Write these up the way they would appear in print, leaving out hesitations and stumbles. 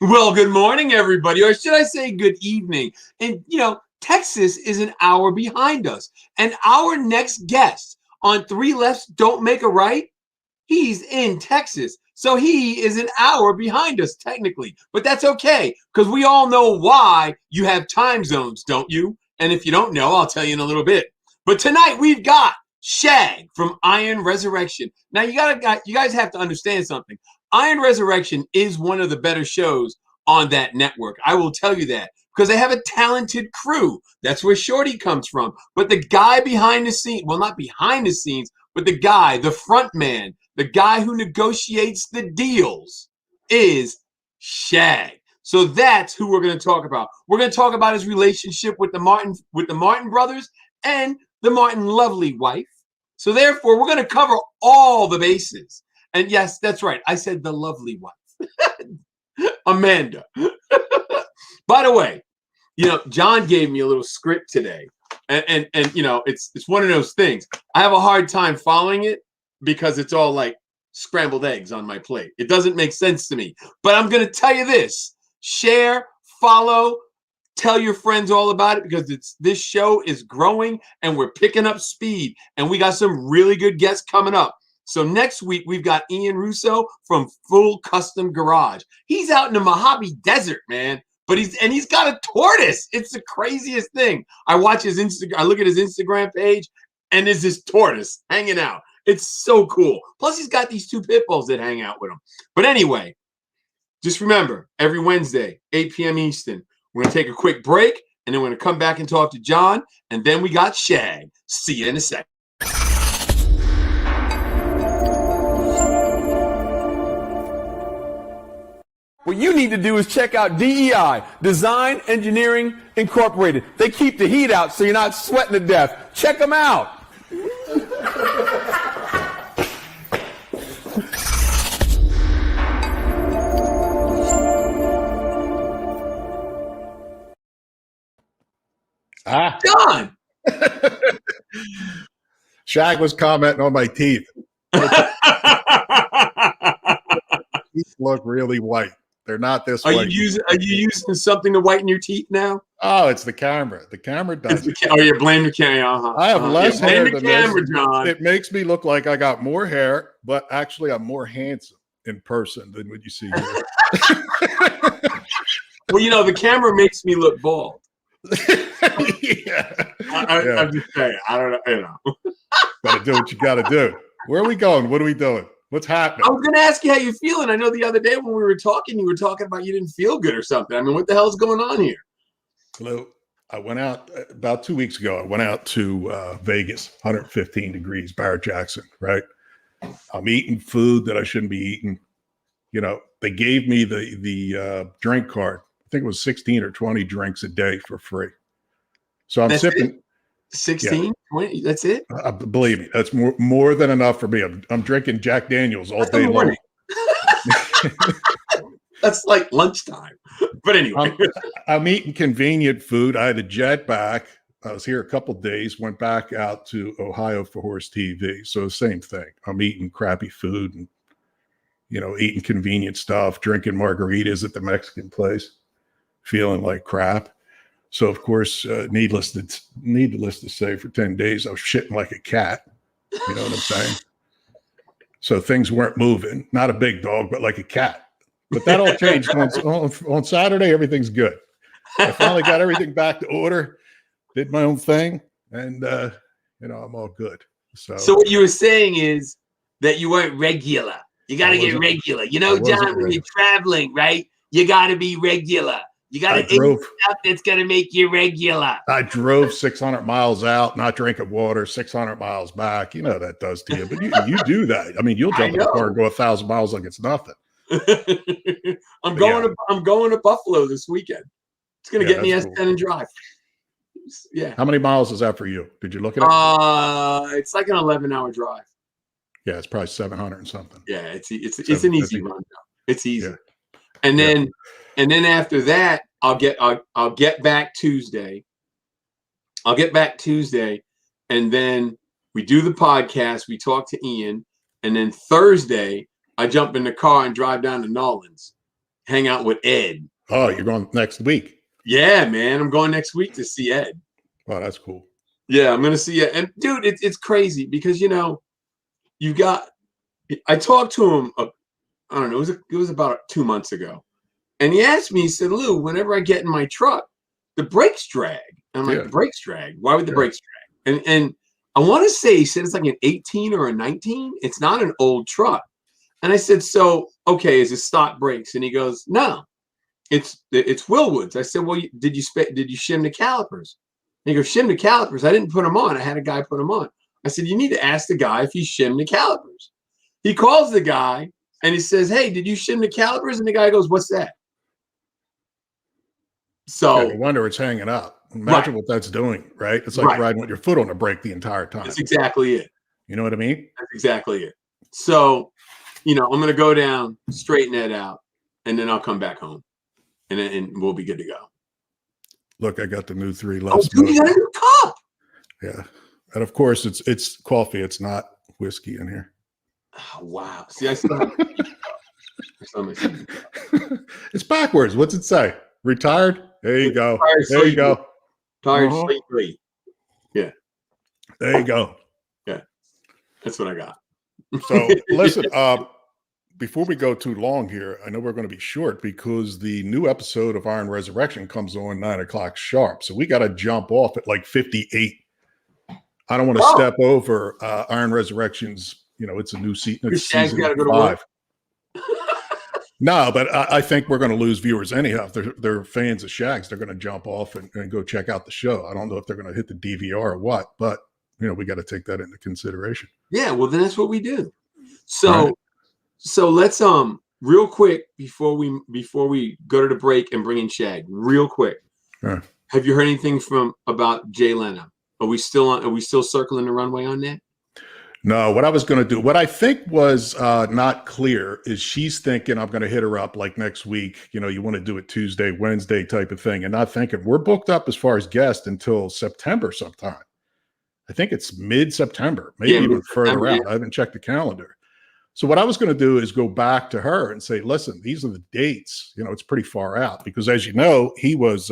Well, good morning, everybody, or should I say good evening? And, Texas is an hour behind us. And our next guest on Three Lefts Don't Make a Right, he's in Texas. So he is an hour behind us, technically. But that's okay, because we all know why you have time zones, don't you? And if you don't know, I'll tell you in a little bit. But tonight we've got Shag from Iron Resurrection. Now, you guys have to understand something. Iron Resurrection is one of the better shows on that network. I will tell you that because they have a talented crew. That's where Shorty comes from. But the guy behind the scenes, well, not behind the scenes, but the guy, the front man, the guy who negotiates the deals is Shag. So that's who we're going to talk about. We're going to talk about his relationship with the Martin brothers and the Martin lovely wife. So therefore, we're going to cover all the bases. And yes, that's right. I said the lovely wife, Amanda. By the way, John gave me a little script today, and it's one of those things. I have a hard time following it because it's all like scrambled eggs on my plate. It doesn't make sense to me. But I'm going to tell you this: share, follow, tell your friends all about it because this show is growing and we're picking up speed, and we got some really good guests coming up. So next week, we've got Ian Russo from Full Custom Garage. He's out in the Mojave Desert, man. But he's got a tortoise. It's the craziest thing. I watch his Instagram. I look at his Instagram page, and there's this tortoise hanging out. It's so cool. Plus, he's got these two pit bulls that hang out with him. But anyway, just remember, every Wednesday, 8 p.m. Eastern, we're going to take a quick break, and then we're going to come back and talk to John, and then we got Shag. See you in a second. What you need to do is check out DEI, Design Engineering Incorporated. They keep the heat out so you're not sweating to death. Check them out. John! Shag was commenting on my teeth. Teeth look really white. They're not this white. Are you using something to whiten your teeth now? Oh, it's the camera. The camera does it. Oh, you blame the camera. I have less hair than camera, this. John. It makes me look like I got more hair, but actually I'm more handsome in person than what you see here. Well, the camera makes me look bald. Yeah. I'm just saying. I don't know. Gotta do what you gotta do. Where are we going? What are we doing? What's happening? I was going to ask you how you feeling. I know the other day when we were talking, you were talking about you didn't feel good or something. I mean, what the hell's going on here? Hello. I went out about 2 weeks ago. I went out to Vegas, 115 degrees, Barrett-Jackson, right? I'm eating food that I shouldn't be eating. They gave me the drink card. I think it was 16 or 20 drinks a day for free. So I'm sipping. It? 16, 20, that's it? Believe me, that's more than enough for me. I'm drinking Jack Daniels all day long. That's like lunchtime. But anyway. I'm eating convenient food. I had a jet back. I was here a couple of days, went back out to Ohio for Horse TV. So the same thing. I'm eating crappy food and, eating convenient stuff, drinking margaritas at the Mexican place, feeling like crap. So, of course, needless to say, for 10 days, I was shitting like a cat. You know what I'm saying? So things weren't moving. Not a big dog, but like a cat. But that all changed. On Saturday, everything's good. I finally got everything back to order, did my own thing, and, I'm all good. So what you were saying is that you weren't regular. You got to get regular. John, when you're traveling, right, you got to be regular. You got to eat stuff that's going to make you regular. I drove 600 miles out, not drinking water, 600 miles back. You know what that does to you. But you do that. I mean, you'll jump in the car and go 1,000 miles like it's nothing. I'm going to Buffalo this weekend. It's going to get me S10 and drive. Yeah. How many miles is that for you? Did you look at it? It's like an 11-hour drive. Yeah, it's probably 700 and something. Yeah, it's an easy run. It's easy. Yeah. And then after that, I'll get back Tuesday. And then we do the podcast. We talk to Ian, and then Thursday I jump in the car and drive down to Nolans, hang out with Ed. Oh, you're going next week? Yeah, man. I'm going next week to see Ed. Wow, that's cool. Yeah, I'm going to see it. And dude, it's crazy because, I talked to him, I don't know, it was about 2 months ago. And he asked me, he said, Lou, whenever I get in my truck, the brakes drag. And I'm like, the brakes drag? Why would the brakes drag? And I want to say, he said it's like an 18 or a 19. It's not an old truck. And I said, so, okay, is it stock brakes? And he goes, no, it's Willwoods. I said, well, did you shim the calipers? And he goes, shim the calipers? I didn't put them on. I had a guy put them on. I said, you need to ask the guy if he shimmed the calipers. He calls the guy and he says, hey, did you shim the calipers? And the guy goes, what's that? So no wonder it's hanging up. Imagine what that's doing, right? It's like riding with your foot on the brake the entire time. That's exactly it. You know what I mean? That's exactly it. So, I'm going to go down, straighten that out, and then I'll come back home, and we'll be good to go. Look, I got the new 3 left. Oh, dude, you got a new cup. Yeah, and of course it's coffee. It's not whiskey in here. Oh, wow. See, I still have It's backwards. What's it say? Retired? There you go. There you go. Tired, sleep, free. Yeah. There you go. Yeah. That's what I got. So listen, before we go too long here, I know we're going to be short because the new episode of Iron Resurrection comes on 9:00 sharp. So we got to jump off at like 58. I don't want to step over Iron Resurrection's, it's a new season. It's season 5. No, but I think we're going to lose viewers anyhow. If they're fans of Shags, they're going to jump off and go check out the show. I don't know if they're going to hit the DVR or what, but we got to take that into consideration. Yeah, well, then that's what we do. So let's real quick before we go to the break and bring in Shag, real quick. Yeah. Have you heard anything about Jay Leno? Are we still circling the runway on that? No, what I was going to do, what I think was not clear is she's thinking I'm going to hit her up like next week. You want to do it Tuesday, Wednesday type of thing. And not thinking we're booked up as far as guests until September sometime. I think it's mid-September, maybe even further out. I haven't checked the calendar. So what I was going to do is go back to her and say, listen, these are the dates. It's pretty far out because as you know, he was,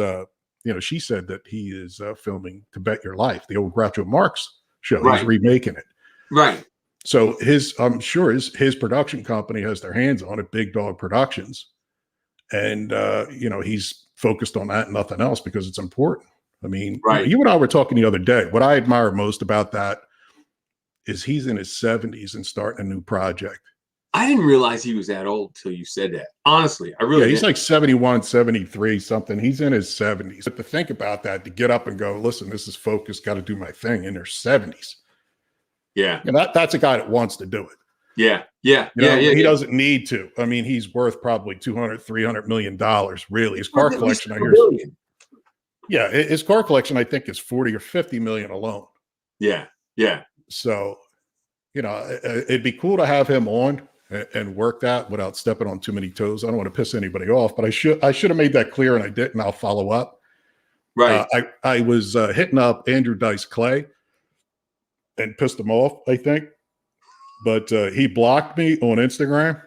she said that he is filming To Bet Your Life, the old Groucho Marx show. Right. He's remaking it. Right. So I'm sure his production company has their hands on it, Big Dog Productions. And, he's focused on that and nothing else because it's important. I mean, you and I were talking the other day. What I admire most about that is he's in his 70s and starting a new project. I didn't realize he was that old till you said that. Honestly, I really he's like 71, 73, something. He's in his 70s. But to think about that, to get up and go, listen, this is focused, got to do my thing in their 70s. Yeah. And that's a guy that wants to do it. Yeah. Yeah. He doesn't need to. I mean, he's worth probably $200-300 million, really. His car collection, I hear. Yeah, his car collection, I think, is 40 or 50 million alone. Yeah, yeah. So, it'd be cool to have him on and work that without stepping on too many toes. I don't want to piss anybody off, but I should have made that clear, and I didn't. I'll follow up. Right. I was hitting up Andrew Dice Clay and pissed him off, I think, but he blocked me on Instagram.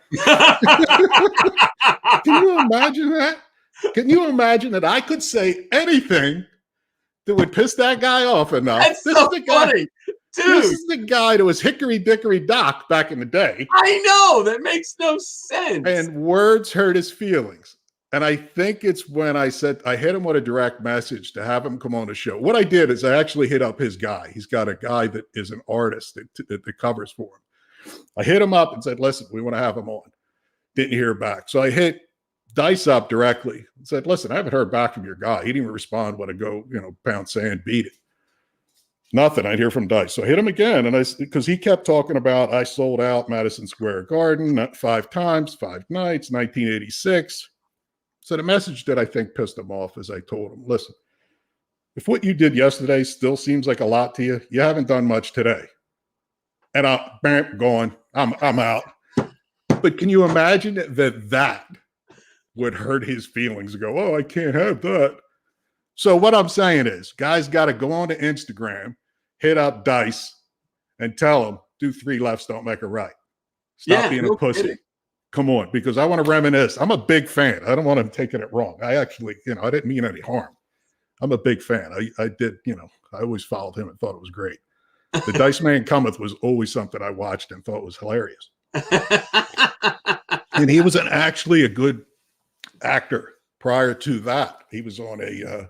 Can you imagine that? Can you imagine that I could say anything that would piss that guy off enough? That's so funny. Dude. This is the guy that was Hickory Dickory Dock back in the day. I know. That makes no sense. And words hurt his feelings. And I think it's when I hit him with a direct message to have him come on the show. What I did is I actually hit up his guy. He's got a guy that is an artist that covers for him. I hit him up and said, listen, we want to have him on. Didn't hear back. So I hit Dice up directly and said, listen, I haven't heard back from your guy. He didn't even respond when I go, pound sand, beat it. Nothing. I'd hear from Dice. So I hit him again. And because he kept talking about, I sold out Madison Square Garden 5 times, 5 nights, 1986. So the message that I think pissed him off is I told him, listen, if what you did yesterday still seems like a lot to you, you haven't done much today. And I'm gone. I'm out. But can you imagine that would hurt his feelings? Go, oh, I can't have that. So what I'm saying is, guys got to go on to Instagram, hit up Dice, and tell him, do 3 lefts, don't make a right. Stop being a pussy. come on, because I want to reminisce. I'm a big fan. I don't want him taking it wrong. I actually, I didn't mean any harm. I'm a big fan. I did, I always followed him and thought it was great. The Dice Man Cometh was always something I watched and thought was hilarious. And he was actually a good actor prior to that. He was on a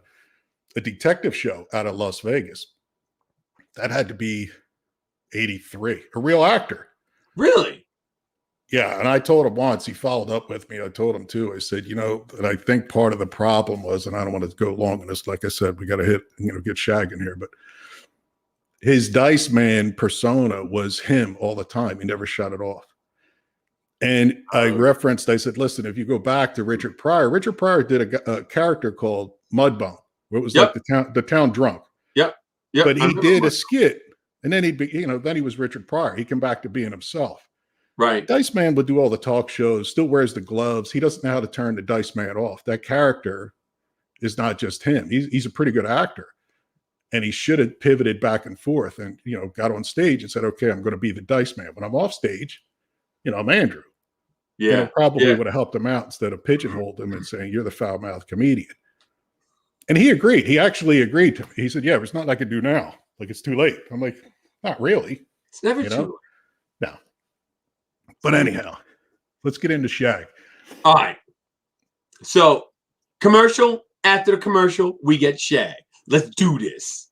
detective show out of Las Vegas. That had to be 83, a real actor. Really? Yeah. And I told him once, he followed up with me. I told him too. I said, and I think part of the problem was, and I don't want to go long on this, like I said, we got to get Shag in here, but his Dice Man persona was him all the time. He never shut it off. And I said, listen, if you go back to Richard Pryor did a character called Mudbone, where it was like the town drunk. Yep. But he did a skit, and then then he was Richard Pryor. He came back to being himself. Right. Dice Man would do all the talk shows, still wears the gloves. He doesn't know how to turn the Dice Man off. That character is not just him. He's a pretty good actor. And he should have pivoted back and forth and, got on stage and said, okay, I'm going to be the Dice Man. When I'm off stage, I'm Andrew. Yeah. Probably would have helped him out instead of pigeonholed him and saying, you're the foul-mouthed comedian. And he agreed. He actually agreed to me. He said, yeah, there's nothing I can do now. Like, it's too late. I'm like, not really. It's never too late. No. But anyhow, let's get into Shag. All right. So, commercial. After the commercial, we get Shag. Let's do this.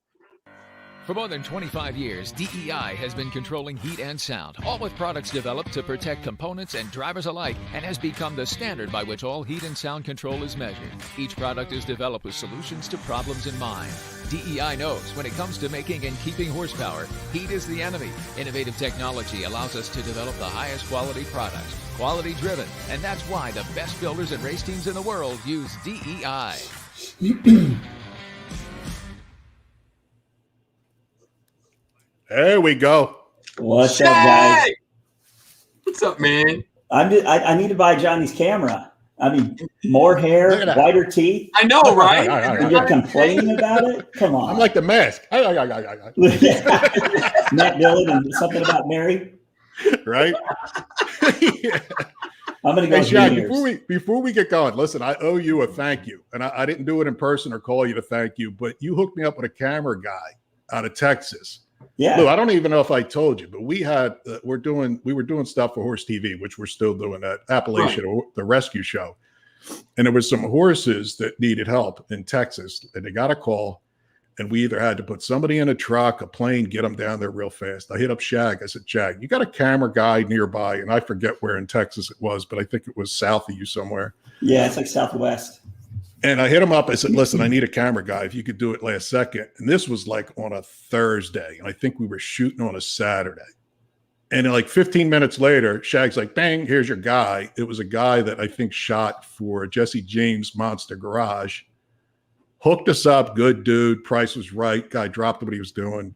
For more than 25 years, DEI has been controlling heat and sound, all with products developed to protect components and drivers alike, and has become the standard by which all heat and sound control is measured. Each product is developed with solutions to problems in mind. DEI knows when it comes to making and keeping horsepower, heat is the enemy. Innovative technology allows us to develop the highest quality products, quality driven, and that's why the best builders and race teams in the world use DEI. There we go. What's up, guys? What's up, man? I need to buy Johnny's camera. I mean, more hair, whiter teeth. I know, right? And you're complaining about it? Come on. I'm like the mask. Matt Dillon and something about Mary. Right? Yeah. I'm going to go. Hey, Shag, before we get going, listen, I owe you a thank you. And I didn't do it in person or call you to thank you, but you hooked me up with a camera guy out of Texas. Yeah. Lou, I don't even know if I told you, but we were doing stuff for Horse TV, which we're still doing at Appalachia, right, the rescue show. And there was some horses that needed help in Texas, and they got a call, and we either had to put somebody in a truck, a plane, get them down there real fast. I hit up Shag. I said, Shag, you got a camera guy nearby? And I forget where in Texas it was, but I think it was south of you somewhere. Yeah, it's like southwest. And I hit him up. I said, listen, I need a camera guy if you could do it last second. And this was like on a Thursday. And I think we were shooting on a Saturday. And like 15 minutes later, Shag's like, bang, here's your guy. It was a guy that I think shot for Jesse James' Monster Garage. Hooked us up. Good dude. Price was right. Guy dropped what he was doing.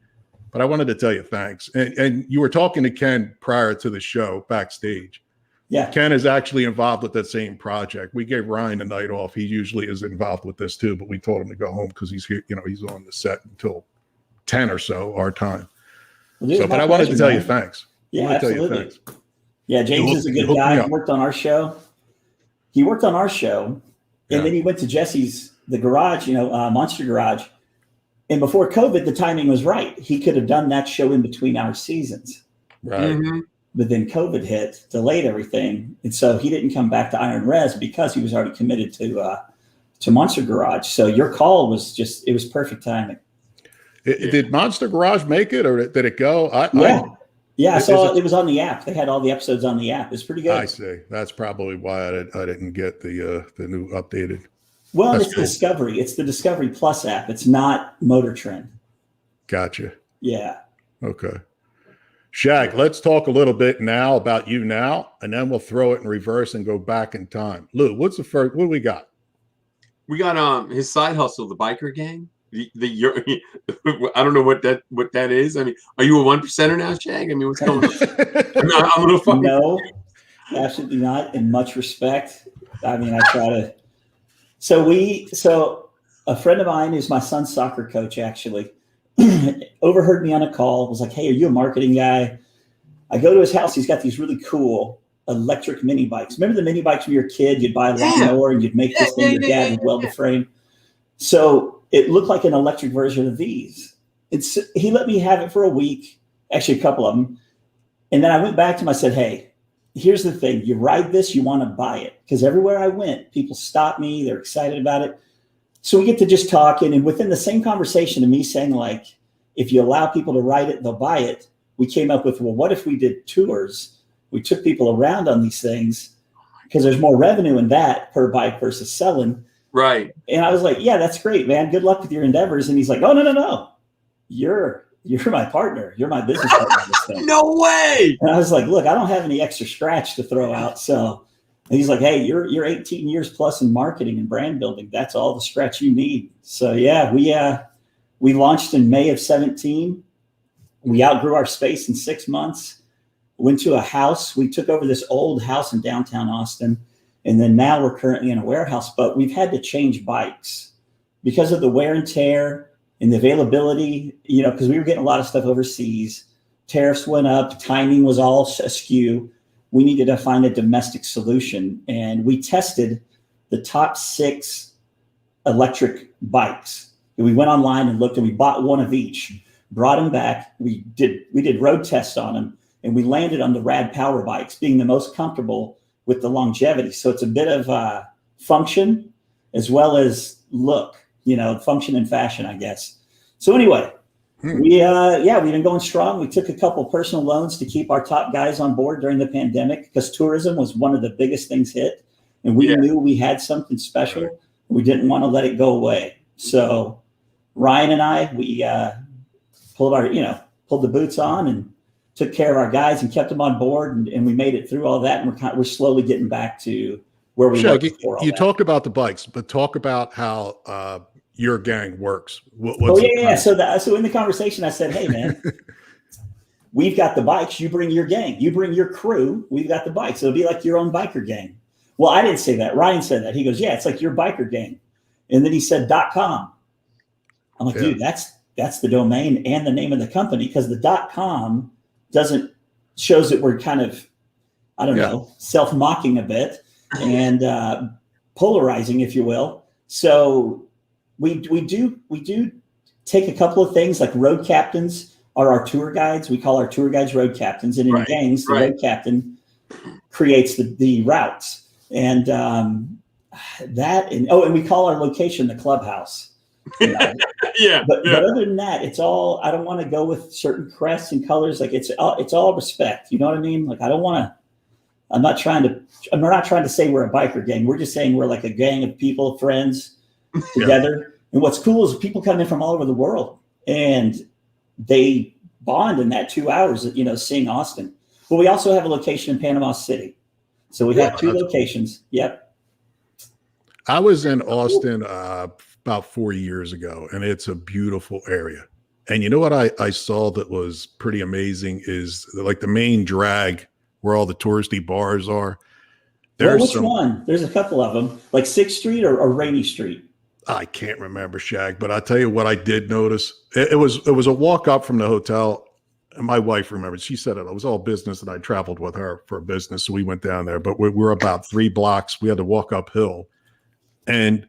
But I wanted to tell you thanks. And you were talking to Ken prior to the show backstage. Yeah. Ken is actually involved with that same project. We gave Ryan a night off. He usually is involved with this too, but we told him to go home because he's here, he's on the set until 10 or so our time. Well, but I wanted to tell you thanks. Yeah, absolutely. Yeah, James is a good guy. He worked on our show. And then he went to Jesse's, the garage, Monster Garage. And before COVID, the timing was right. He could have done that show in between our seasons. Right. Mm-hmm. But then COVID hit, delayed everything. And so he didn't come back to Iron Res because he was already committed to Monster Garage. So your call was it was perfect timing. Did Monster Garage make it, or did it go? I saw it was on the app. They had all the episodes on the app. It's pretty good. I see. That's probably why I didn't get the new updated. Well, it's cool. Discovery. It's the Discovery Plus app. It's not Motor Trend. Gotcha. Yeah. Okay. Shag, let's talk a little bit now about you now, and then we'll throw it in reverse and go back in time. Lou, what's the first? What do we got? We got his side hustle, the biker gang. I don't know what that is. I mean, are you a 1%er now, Shag? I mean, what's going on? I'm a little fucking. No, absolutely not. In much respect, I mean, I try to. So a friend of mine who's my son's soccer coach actually overheard me on a call, was like, hey, are you a marketing guy? I go to his house. He's got these really cool electric mini bikes. Remember the mini bikes when you were a kid? You'd buy a lawnmower and you'd make this thing. Your dad would weld the frame. So it looked like an electric version of these. He let me have it for a week, actually a couple of them. And then I went back to him. I said, hey, here's the thing. You ride this, you want to buy it. Because everywhere I went, people stopped me. They're excited about it. So we get to just talking. And within the same conversation of me saying, like, if you allow people to ride it, they'll buy it. We came up with, well, what if we did tours? We took people around on these things because there's more revenue in that per bike versus selling. Right. And I was like, yeah, that's great, man. Good luck with your endeavors. And he's like, oh, no. You're my partner. You're my business partner on this thing. No way. And I was like, look, I don't have any extra scratch to throw out. So he's like, hey, you're 18 years plus in marketing and brand building. That's all the scratch you need. So yeah, we launched in May of 17. We outgrew our space in 6 months. Went to a house. We took over this old house in downtown Austin. And then now we're currently in a warehouse, but we've had to change bikes because of the wear and tear and the availability, because we were getting a lot of stuff overseas. Tariffs went up. Timing was all askew. We needed to find a domestic solution. And we tested the top 6 electric bikes. And we went online and looked, and we bought one of each, brought them back. We did road tests on them. And we landed on the Rad Power bikes, being the most comfortable with the longevity. So it's a bit of function as well as look, function and fashion, I guess. So anyway, we've been going strong. We took a couple personal loans to keep our top guys on board during the pandemic because tourism was one of the biggest things hit. And we knew we had something special. We didn't want to let it go away. So Ryan and I, we pulled the boots on and took care of our guys and kept them on board, and we made it through all that. And we're slowly getting back to where we were before. You talked about the bikes, but talk about how your gang works. So in the conversation, I said, hey, man, we've got the bikes. You bring your gang. You bring your crew. We've got the bikes. It'll be like your own biker gang. Well, I didn't say that. Ryan said that. He goes, yeah, it's like your biker gang. And then he said .com. I'm like, dude, that's the domain and the name of the company, because the .com shows that we're kind of, self-mocking a bit and polarizing, if you will. So we do take a couple of things, like road captains are our tour guides. We call our tour guides road captains, and in gangs, the road captain creates the routes, and we call our location the clubhouse. But other than that, it's all, I don't want to go with certain crests and colors. Like it's all respect. You know what I mean? Like we're not trying to say we're a biker gang. We're just saying we're like a gang of people, friends together. And what's cool is people come in from all over the world and they bond in that 2 hours, seeing Austin. But we also have a location in Panama City. So we have 2 locations. Yep. I was in Austin, about 4 years ago, and it's a beautiful area. And you know what I saw that was pretty amazing is like the main drag where all the touristy bars are. Which one? There's a couple of them, like 6th Street or Rainy Street. I can't remember, Shag, but I'll tell you what I did notice. It was a walk up from the hotel. And my wife remembered. She said it was all business, and I traveled with her for business. So we went down there, but we're about 3 blocks. We had to walk uphill. And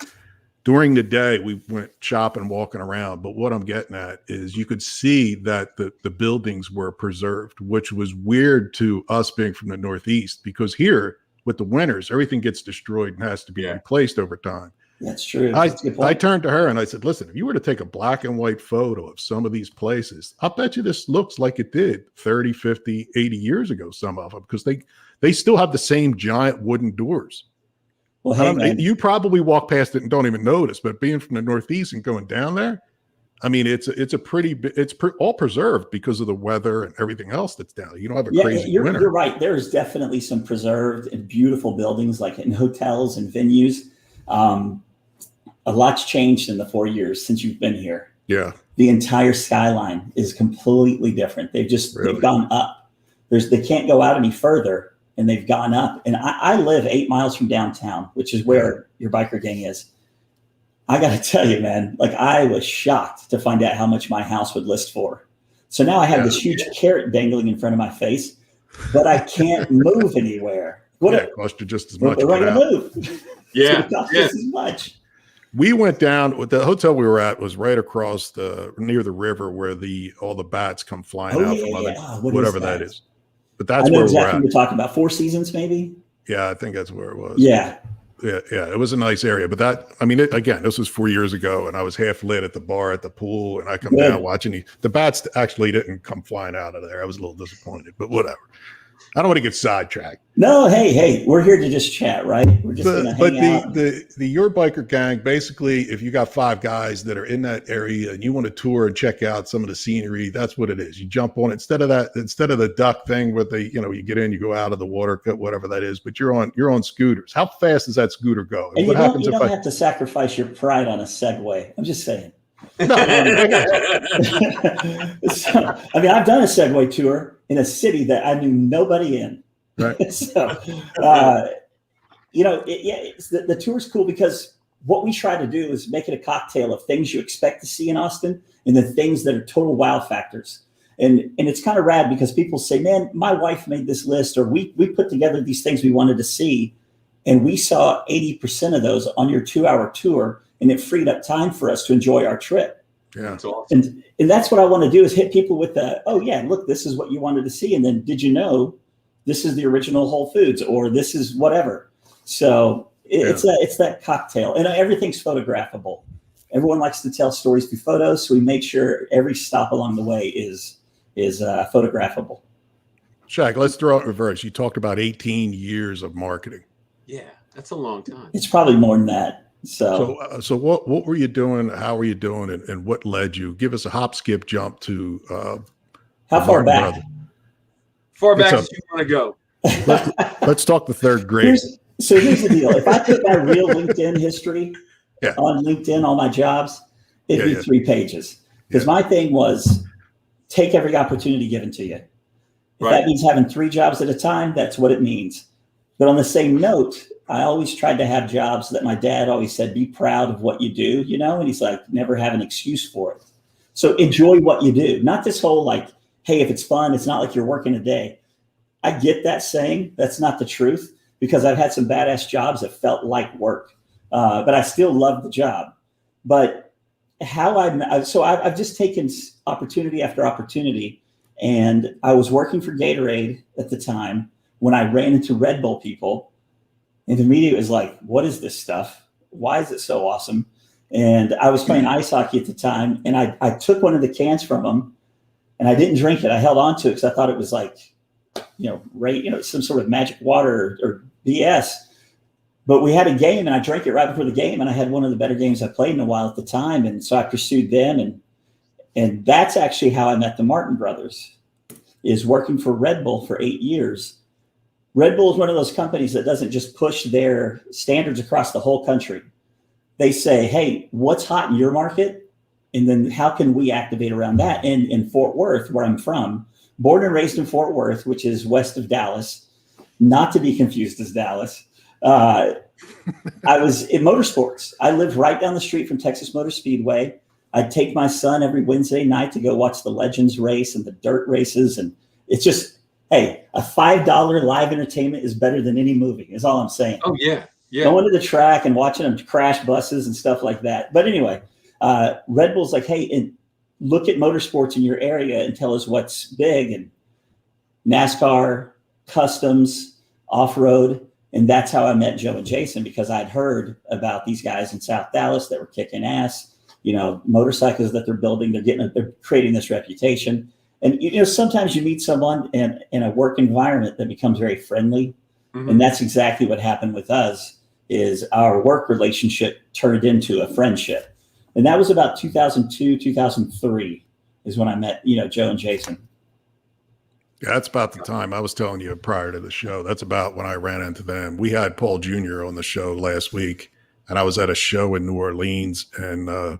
during the day, we went shopping, walking around. But what I'm getting at is you could see that the buildings were preserved, which was weird to us being from the Northeast, because here with the winters, everything gets destroyed and has to be replaced over time. That's true. I turned to her and I said, listen, if you were to take a black and white photo of some of these places, I'll bet you this looks like it did 30, 50, 80 years ago, some of them, because they still have the same giant wooden doors. Well, hey, you probably walk past it and don't even notice, but being from the Northeast and going down there, I mean, it's all preserved because of the weather and everything else that's down there. You don't have a crazy winter. You're right. There's definitely some preserved and beautiful buildings, like in hotels and venues. A lot's changed in the 4 years since you've been here. Yeah. The entire skyline is completely different. They've gone up. They can't go out any further. And they've gone up. And I live 8 miles from downtown, which is where your biker gang is. I got to tell you, man, like I was shocked to find out how much my house would list for. So now I have this huge carrot dangling in front of my face. but I can't move anywhere. It cost you just as much. We're going to move. Yeah. So it cost us as much. We went down with the hotel we were at was right across near the river where all the bats come flying out from whatever that is. But that's where exactly we're at. We're talking about Four Seasons, maybe. Yeah, I think that's where it was. Yeah. Yeah, it was a nice area. But again, this was 4 years ago, and I was half lit at the bar at the pool, and I come down watching the bats actually didn't come flying out of there. I was a little disappointed, but whatever. I don't want to get sidetracked. No, hey, we're here to just chat, right? We're just going to hang out. But the Your Biker Gang, basically, if you got 5 guys that are in that area and you want to tour and check out some of the scenery, that's what it is. You jump on it instead of the duck thing where you get in, you go out of the water, whatever that is. But you're on scooters. How fast does that scooter go? And you don't have to sacrifice your pride on a Segway. I'm just saying. No, I've done a Segway tour in a city that I knew nobody in. Right. So, the tour's cool because what we try to do is make it a cocktail of things you expect to see in Austin and the things that are total wow factors. And it's kind of rad because people say, man, my wife made this list, or we put together these things we wanted to see. And we saw 80% of those on your 2-hour tour. And it freed up time for us to enjoy our trip. Yeah, that's awesome. And that's what I want to do is hit people with look, this is what you wanted to see. And then did you know this is the original Whole Foods or this is whatever. So it's that cocktail. And everything's photographable. Everyone likes to tell stories through photos. So we make sure every stop along the way is photographable. Shag, let's throw it in reverse. You talked about 18 years of marketing. Yeah, that's a long time. It's probably more than that. So what were you doing? How were you doing? And what led you? Give us a hop, skip, jump to how far back? Brother. Far back as you want to go. Let's talk the third grade. Here's the deal. If I put my real LinkedIn history on LinkedIn, all my jobs, it'd be 3 pages. Because my thing was take every opportunity given to you. If that means having 3 jobs at a time, that's what it means. But on the same note, I always tried to have jobs that my dad always said, be proud of what you do, and he's like, never have an excuse for it. So enjoy what you do. Not this whole hey, if it's fun, it's not like you're working a day. I get that saying. That's not the truth because I've had some badass jobs that felt like work, but I still love the job. But I've just taken opportunity after opportunity. And I was working for Gatorade at the time when I ran into Red Bull people. And immediately it was like, what is this stuff? Why is it so awesome? And I was playing ice hockey at the time. And I took one of the cans from them and I didn't drink it. I held on to it because I thought it was some sort of magic water or BS. But we had a game and I drank it right before the game. And I had one of the better games I played in a while at the time. And so I pursued them. And that's actually how I met the Martin brothers, is working for Red Bull for 8 years. Red Bull is one of those companies that doesn't just push their standards across the whole country. They say, hey, what's hot in your market? And then how can we activate around that? And in Fort Worth, where I'm from, born and raised in Fort Worth, which is west of Dallas, not to be confused as Dallas. I was in motorsports. I lived right down the street from Texas Motor Speedway. I'd take my son every Wednesday night to go watch the Legends race and the dirt races. And it's just, hey, a $5 live entertainment is better than any movie, is all I'm saying. Oh, yeah. Yeah. Going to the track and watching them crash buses and stuff like that. But anyway, Red Bull's like, hey, and look at motorsports in your area and tell us what's big. And NASCAR, customs, off-road. And that's how I met Joe and Jayson, because I'd heard about these guys in South Dallas that were kicking ass. Motorcycles that they're building, they're creating this reputation. And, sometimes you meet someone in a work environment that becomes very friendly. Mm-hmm. And that's exactly what happened with us, is our work relationship turned into a friendship. And that was about 2002, 2003 is when I met, Joe and Jayson. Yeah, that's about the time I was telling you prior to the show. That's about when I ran into them. We had Paul Jr. on the show last week, and I was at a show in New Orleans, and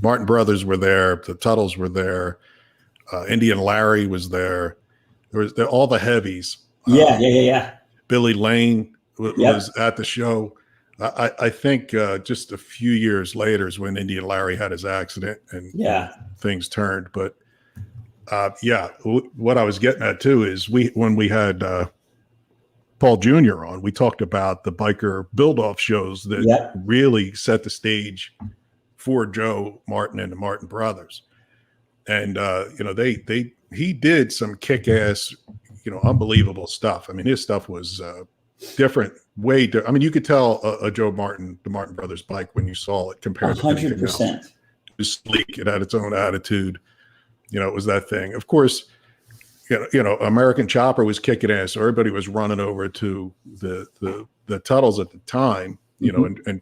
Martin Brothers were there. The Tuttles were there. Indian Larry was there. There was all the heavies. Yeah. Billy Lane was at the show. I think just a few years later is when Indian Larry had his accident and things turned. But What I was getting at too is when we had Paul Jr. on, we talked about the biker build-off shows that really set the stage for Joe Martin and the Martin brothers. And he did some kick-ass, unbelievable stuff. I mean, his stuff was different, I mean, you could tell a Joe Martin, the Martin brothers bike when you saw it compared to 100%. It was sleek. It had its own attitude. It was that thing. Of course, American Chopper was kicking ass. So everybody was running over to the Tuttles at the time, and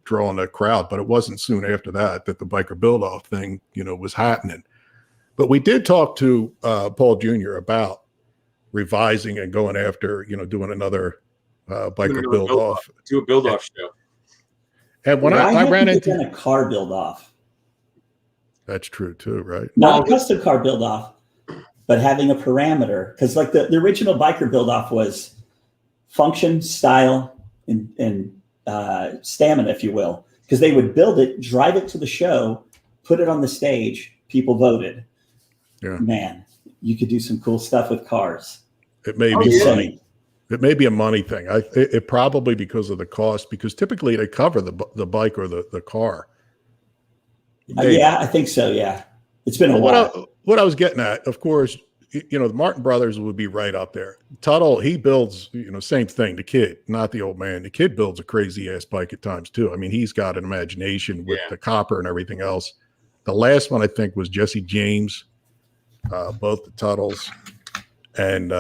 drawing a crowd. But it wasn't soon after that the biker build-off thing, was happening. But we did talk to Paul Jr. about revising and going after, doing another biker build-off. Do a build-off show. And when I ran into a car build-off. That's true too, right? Not a custom car build-off, but having a parameter. Because like the original biker build-off was function, style, and stamina, if you will. Because they would build it, drive it to the show, put it on the stage, people voted. Yeah. Man, you could do some cool stuff with cars. It may be money. It may be a money thing. It probably because of the cost, because typically they cover the bike or the car. I think so. Yeah. It's been a while. What I was getting at, of course, the Martin brothers would be right up there. Tuttle, he builds, same thing. The kid, not the old man. The kid builds a crazy ass bike at times too. I mean, he's got an imagination with the copper and everything else. The last one I think was Jesse James, both the Tuttles and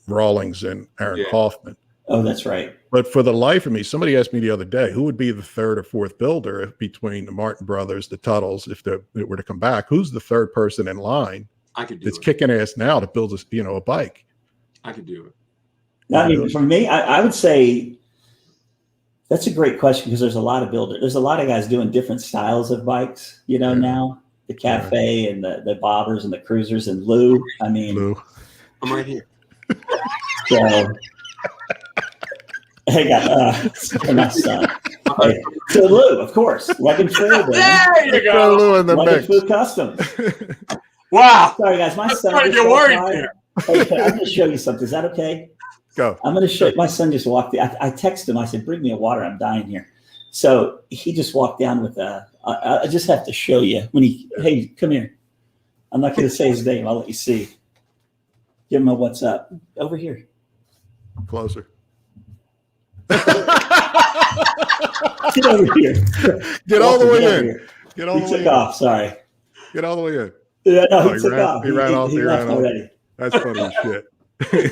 Rawlings and Aaron Kaufman. Oh, that's right. But for the life of me, somebody asked me the other day, who would be the third or fourth builder between the Martin brothers, the Tuttles, if they were to come back? Who's the third person in line that's kicking ass now to build a bike? I could do it. I mean, for me, I would say that's a great question because there's a lot of builders. There's a lot of guys doing different styles of bikes, now. The Cafe and the Bobbers and the Cruisers and Lou. I mean, Lou. I'm right here. So, hey, my son. Hey, so Lou, of course, Leg & Foo. There you go. Lou in the mix. Leg & Foo Customs. Wow. Sorry, guys. My son. Trying to get worried there. Hey, I'm going to show you something. Is that okay? Go. I'm going to show you. My son just walked. I texted him. I said, "Bring me a water. I'm dying here." So he just walked down with I just have to show you hey, come here. I'm not going to say his name. I'll let you see. Give him a what's up over here. Closer. Get over here. Get all the way in. Get all the way in. He took off. Sorry. Get all the way in. Yeah, no, he took off. He ran off. He left already. That's funny as shit.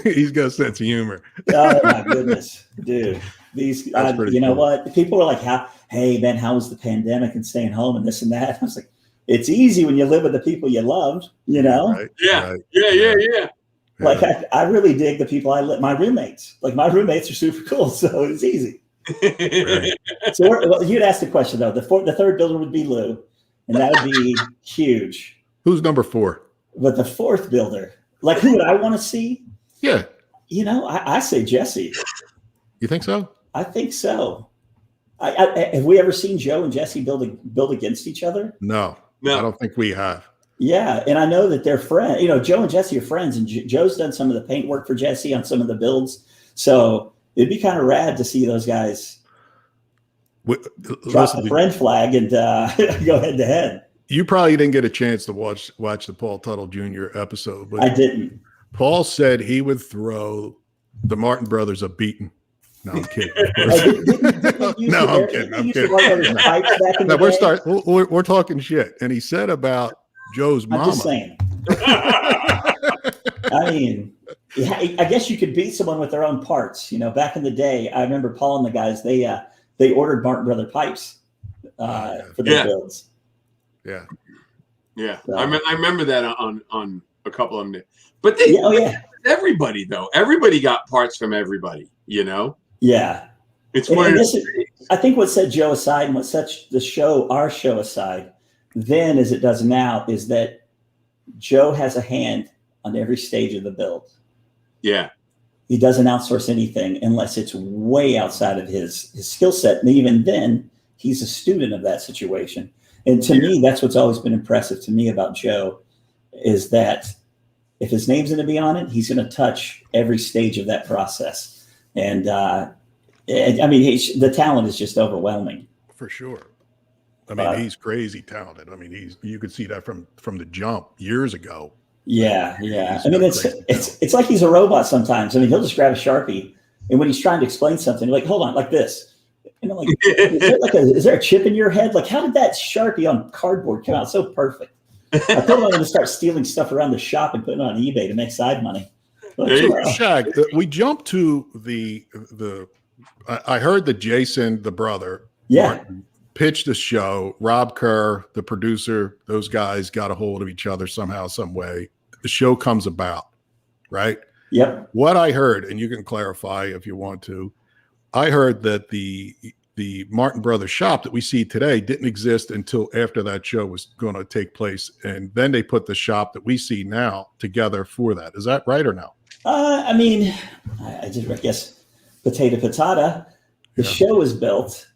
He's got a sense of humor. Oh my goodness, dude. These, you know what? People are like, hey man, how was the pandemic and staying home and this and that? I was like, it's easy when you live with the people you love, Right, Yeah. Right. Yeah. Like I really dig the people my roommates. Like my roommates are super cool, so it's easy. Right. So you'd ask the question though. The third builder would be Lou, and that would be huge. Who's number 4? But the fourth builder, like who would I want to see? Yeah. I say Jesse. You think so? I think so. Have we ever seen Joe and Jesse build against each other? No, I don't think we have. Yeah, and I know that they're friends. Joe and Jesse are friends, and Joe's done some of the paint work for Jesse on some of the builds. So it'd be kind of rad to see those guys drop the friend flag and go head to head. You probably didn't get a chance to watch the Paul Tuttle Jr. episode, but I didn't. Paul said he would throw the Martin brothers a beating. No, I'm kidding. No, I'm kidding. No, we're talking shit. And he said about Joe's mama. I'm just saying. I mean, I guess you could beat someone with their own parts. Back in the day, I remember Paul and the guys, they ordered Martin Brother pipes for their builds. Yeah. Yeah. So, I remember that on a couple of them. But everybody, though. Everybody got parts from everybody, Yeah. It's I think what set Joe aside and what sets our show aside then as it does now is that Joe has a hand on every stage of the build. Yeah. He doesn't outsource anything unless it's way outside of his skill set. And even then, he's a student of that situation. And to me, that's what's always been impressive to me about Joe is that if his name's going to be on it, he's going to touch every stage of that process. And I mean, the talent is just overwhelming. For sure. I mean, he's crazy talented. I mean, you could see that from the jump years ago. Yeah. I mean, it's like he's a robot sometimes. I mean, he'll just grab a Sharpie, and when he's trying to explain something, like, hold on, like this. You know, like, is there a chip in your head? Like, how did that Sharpie on cardboard come out so perfect? I told him I'm going to start stealing stuff around the shop and putting it on eBay to make side money. But, Shag, we jumped to I heard that Jayson, the brother, Martin, pitched the show. Rob Kerr, the producer, those guys got a hold of each other somehow, some way. The show comes about, right? Yep. What I heard, and you can clarify if you want to, I heard that the Martin Brothers shop that we see today didn't exist until after that show was going to take place. And then they put the shop that we see now together for that. Is that right or no? I mean, I guess potato. The show was built.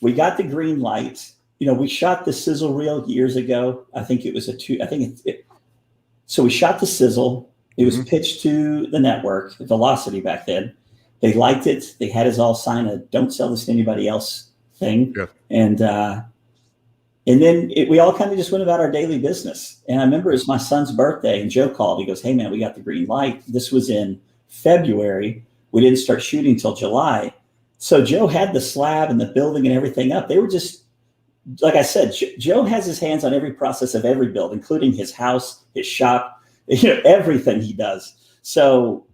We got the green light. You know, we shot the sizzle reel years ago. I think it was so we shot the sizzle. It was pitched to the network, Velocity back then. They liked it. They had us all sign a "don't sell this to anybody else" thing. Yeah. And then we all kind of just went about our daily business. And I remember it was my son's birthday, and Joe called. He goes, "Hey man, we got the green light." This was in February. We didn't start shooting till July. So Joe had the slab and the building and everything up. They were just, like I said, Joe has his hands on every process of every build, including his house, his shop, everything he does. So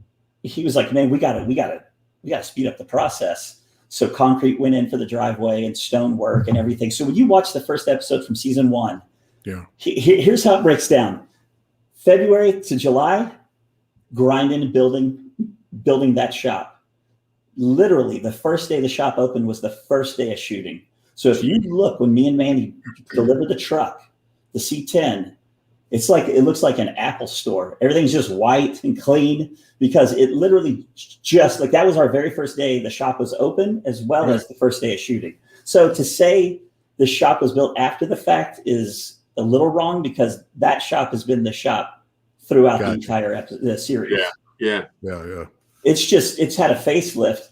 he was like, "Man, we got to speed up the process." So concrete went in for the driveway and stone work and everything. So when you watch the first episode from season 1, here's how it breaks down. February to July, grinding and building that shop. Literally, the first day the shop opened was the first day of shooting. So if you look, when me and Mandy delivered the truck, the C10, it looks like an Apple store. Everything's just white and clean because it literally just like that was our very first day the shop was open as well as the first day of shooting. So to say the shop was built after the fact is a little wrong because that shop has been the shop throughout the entire the series. Yeah. It's had a facelift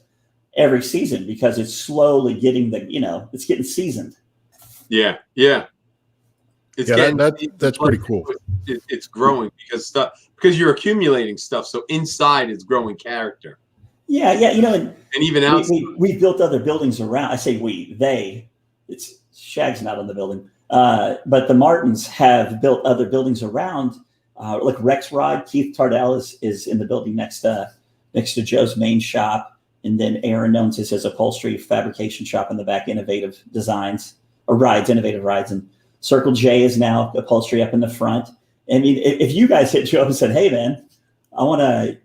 every season because it's slowly getting it's getting seasoned. Yeah. That's pretty cool. It's growing because you're accumulating stuff. So inside it's growing character. Yeah. And even outside. We built other buildings around. I say it's Shag's not on the building. But the Martins have built other buildings around, like Rexrod. Keith Tardell is in the building next to Joe's main shop. And then Aaron owns his upholstery fabrication shop in the back, Innovative Rides. And Circle J is now upholstery up in the front. I mean, if you guys hit Joe and said, "Hey man, I want to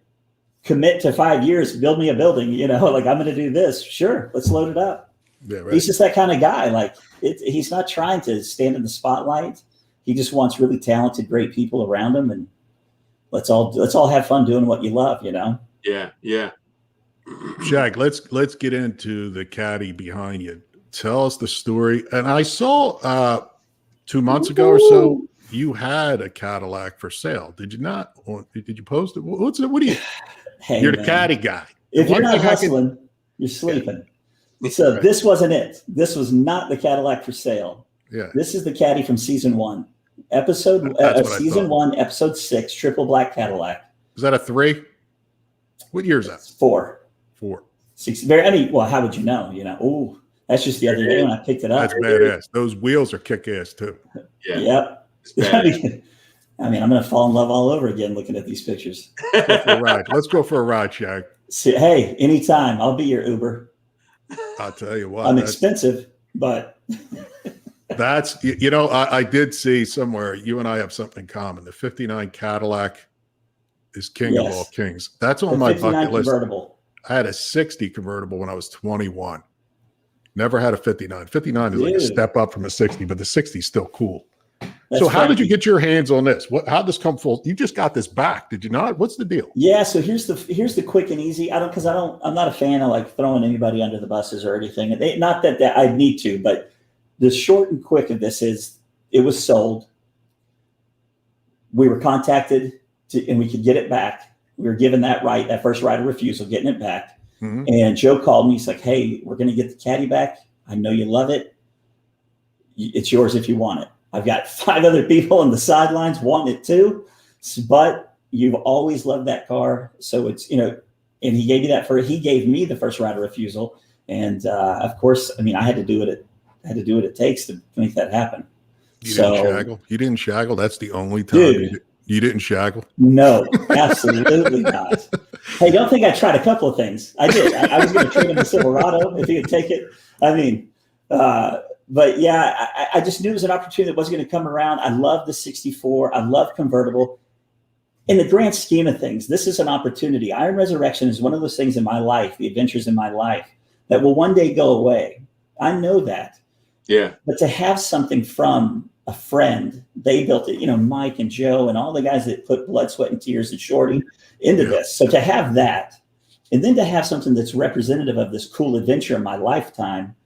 commit to 5 years, build me a building, like I'm going to do this." Sure. Let's load it up. Yeah, right. He's just that kind of guy. Like he's not trying to stand in the spotlight. He just wants really talented, great people around him. And let's all have fun doing what you love, Yeah. Shag, let's get into the caddy behind you. Tell us the story. And I saw 2 months ago or so, you had a Cadillac for sale. Did you not? Or did you post it? What do you? Hey, you're man. the caddy guy. If you're not hustling, you're sleeping. Yeah. So this wasn't it. This was not the Cadillac for sale. Yeah. This is the caddy from season 1, season 1, episode 6, triple black Cadillac. Is that a 3? What year is that? 4. 6. How would you know? Oh, that's just the other day when I picked it up. That's badass. Those wheels are kick ass too. Yeah. Yep. I mean, I'm going to fall in love all over again looking at these pictures. Let's go for a ride, Shag. Hey, anytime. I'll be your Uber. I'll tell you what. I'm expensive, but that's I did see somewhere you and I have something in common. The 59 Cadillac is king of all kings. That's on my bucket list. Convertible. I had a 60 convertible when I was 21. Never had a 59. 59 is like a step up from a 60, but the 60 is still cool. So how did you get your hands on this? How'd this come full? You just got this back, did you not? What's the deal? Yeah, so here's the quick and easy. I'm not a fan of like throwing anybody under the buses or anything. Not that I need to, but the short and quick of this is it was sold. We were contacted and we could get it back. We were given that first right of refusal, getting it back. Mhm. And Joe called me. He's like, hey, we're going to get the caddy back. I know you love it. It's yours if you want it. I've got 5 other people on the sidelines wanting it too, but you've always loved that car. So it's, and he gave you he gave me the first right of refusal. And of course, I mean, I had to do what it takes to make that happen. You didn't shaggle. That's the only time you didn't shaggle. No, absolutely not. Hey, don't think I tried a couple of things. I did. I was going to trade him the Silverado if he would take it. I mean, but yeah, I just knew it was an opportunity that wasn't going to come around. I love the 64. I love convertible. In the grand scheme of things, this is an opportunity. Iron Resurrection is one of those things in my life, the adventures in my life, that will one day go away. I know that. Yeah. But to have something from a friend, they built it, Mike and Joe and all the guys that put blood, sweat, and tears and Shorty into this. So to have that, and then to have something that's representative of this cool adventure in my lifetime,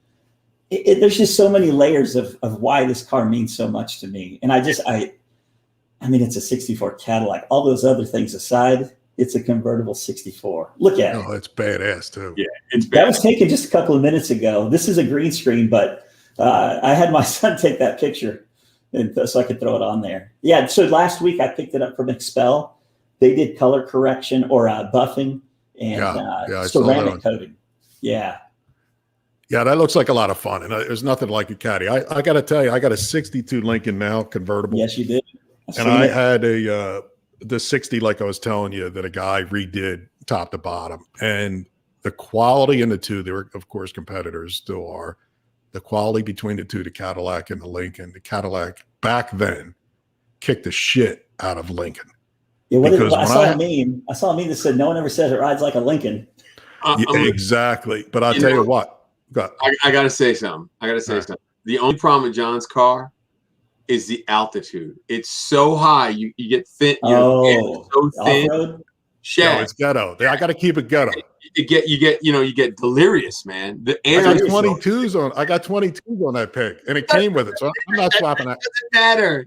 there's just so many layers of why this car means so much to me. And I mean, it's a 64 Cadillac. All those other things aside, it's a convertible 64. Look at it. Oh, it's badass too. Yeah, it's badass. That was taken just a couple of minutes ago. This is a green screen, but I had my son take that picture, and so I could throw it on there. Yeah. So last week I picked it up from Expel. They did color correction or buffing and ceramic coating. Yeah. Yeah, that looks like a lot of fun, and there's nothing like a caddy. I got to tell you, I got a '62 Lincoln now convertible. Yes, you did. And I had the 60, like I was telling you, that a guy redid top to bottom, and the quality in the two, they were of course competitors, still are. The quality between the two, the Cadillac and the Lincoln. The Cadillac back then kicked the shit out of Lincoln. Yeah, I saw a meme that said no one ever says it rides like a Lincoln. Exactly. But I'll tell you what. I got to say something. The only problem with John's car is the altitude. It's so high. You get thin. So thin. Off-road? No, it's ghetto. I got to keep it ghetto. You get delirious, man. The air. I got 22s on that pig, and it came with it, so I'm not swapping that.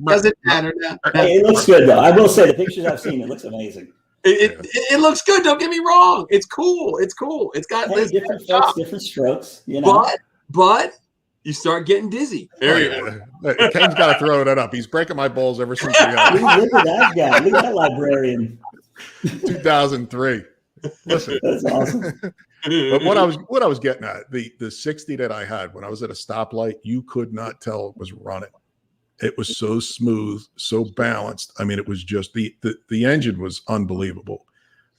Doesn't matter now. Hey, it looks good though. I will say the pictures I've seen, it looks amazing. It looks good. Don't get me wrong. It's cool. It's got different folks, different strokes. But you start getting dizzy. Ken's got to throw that up. He's breaking my balls ever since Look at that guy. Look at that librarian. 2003. Listen, that's awesome. But what I was getting at, the 60 that I had when I was at a stoplight, you could not tell it was running. It was so smooth, so balanced. I mean, it was just the engine was unbelievable.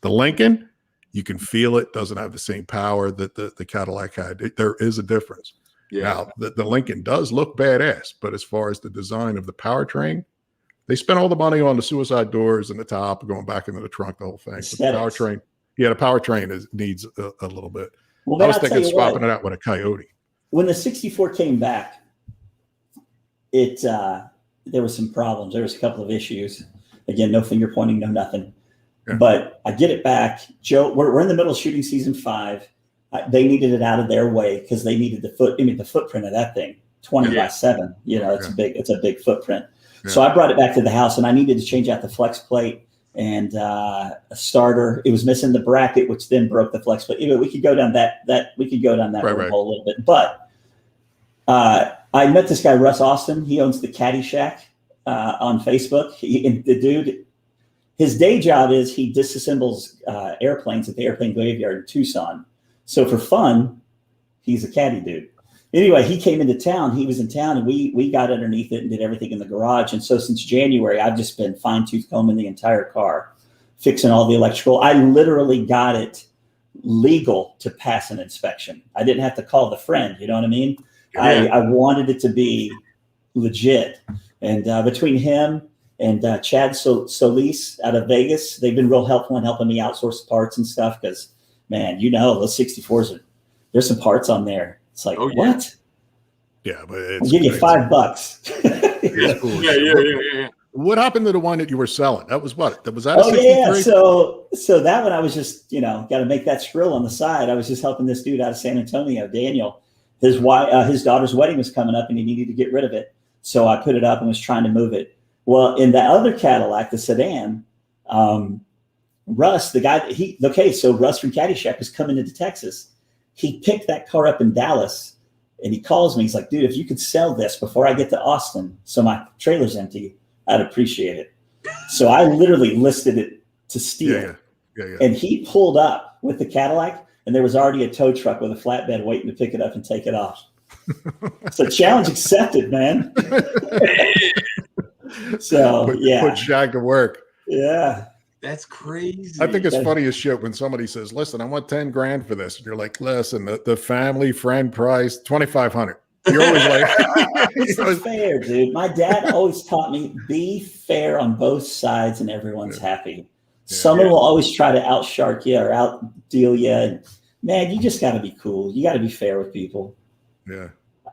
The Lincoln, you can feel it, doesn't have the same power that the Cadillac had. There is a difference. Yeah. Now, the Lincoln does look badass, but as far as the design of the powertrain, they spent all the money on the suicide doors and the top, going back into the trunk, the whole thing. But the powertrain, needs a little bit. Well, I was thinking swapping it out with a Coyote. When the 64 came back, there were some problems. There was a couple of issues. Again, no finger pointing, no nothing. Yeah. But I get it back. Joe, we're in the middle of shooting season 5. They needed it out of their way because they needed the footprint of that thing, 20 by 7. It's a big footprint. Yeah. So I brought it back to the house, and I needed to change out the flex plate and a starter. It was missing the bracket, which then broke the flex plate. We could go down that hole a little bit. But I met this guy, Russ Austin. He owns the Caddy Shack on Facebook. The dude, his day job is he disassembles airplanes at the airplane graveyard in Tucson. So for fun, he's a caddy dude. Anyway, he came into town. He was in town, and we got underneath it and did everything in the garage. And so since January, I've just been fine-tooth combing the entire car, fixing all the electrical. I literally got it legal to pass an inspection. I didn't have to call the friend. You know what I mean? Yeah. I wanted it to be legit. And between him and Chad Solis out of Vegas, they've been real helpful in helping me outsource parts and stuff because, man, those 64s, there's some parts on there. It's like, what? Yeah, but I'll give you $5. Yeah, cool. Yeah. What happened to the one that you were selling? That was what? Was that a 63? Yeah. So that one I was just, got to make that skrill on the side. I was just helping this dude out of San Antonio, Daniel. His daughter's wedding was coming up and he needed to get rid of it. So I put it up and was trying to move it. Well, in the other Cadillac, the sedan, Russ, the guy that so Russ from Caddyshack was coming into Texas. He picked that car up in Dallas and he calls me. He's like, dude, if you could sell this before I get to Austin so my trailer's empty, I'd appreciate it. So I literally listed it to steal. Yeah. And he pulled up with the Cadillac and there was already a tow truck with a flatbed waiting to pick it up and take it off. So challenge accepted, man. So put Shag to work. Yeah. That's crazy. I think it's funny as shit when somebody says, listen, I want 10 grand for this. And you're like, listen, the family friend price, 2,500. You're always like, it's fair, dude. My dad always taught me, be fair on both sides and everyone's happy. Someone will always try to outshark you or outdeal you. And man, you just got to be cool. You got to be fair with people. Yeah.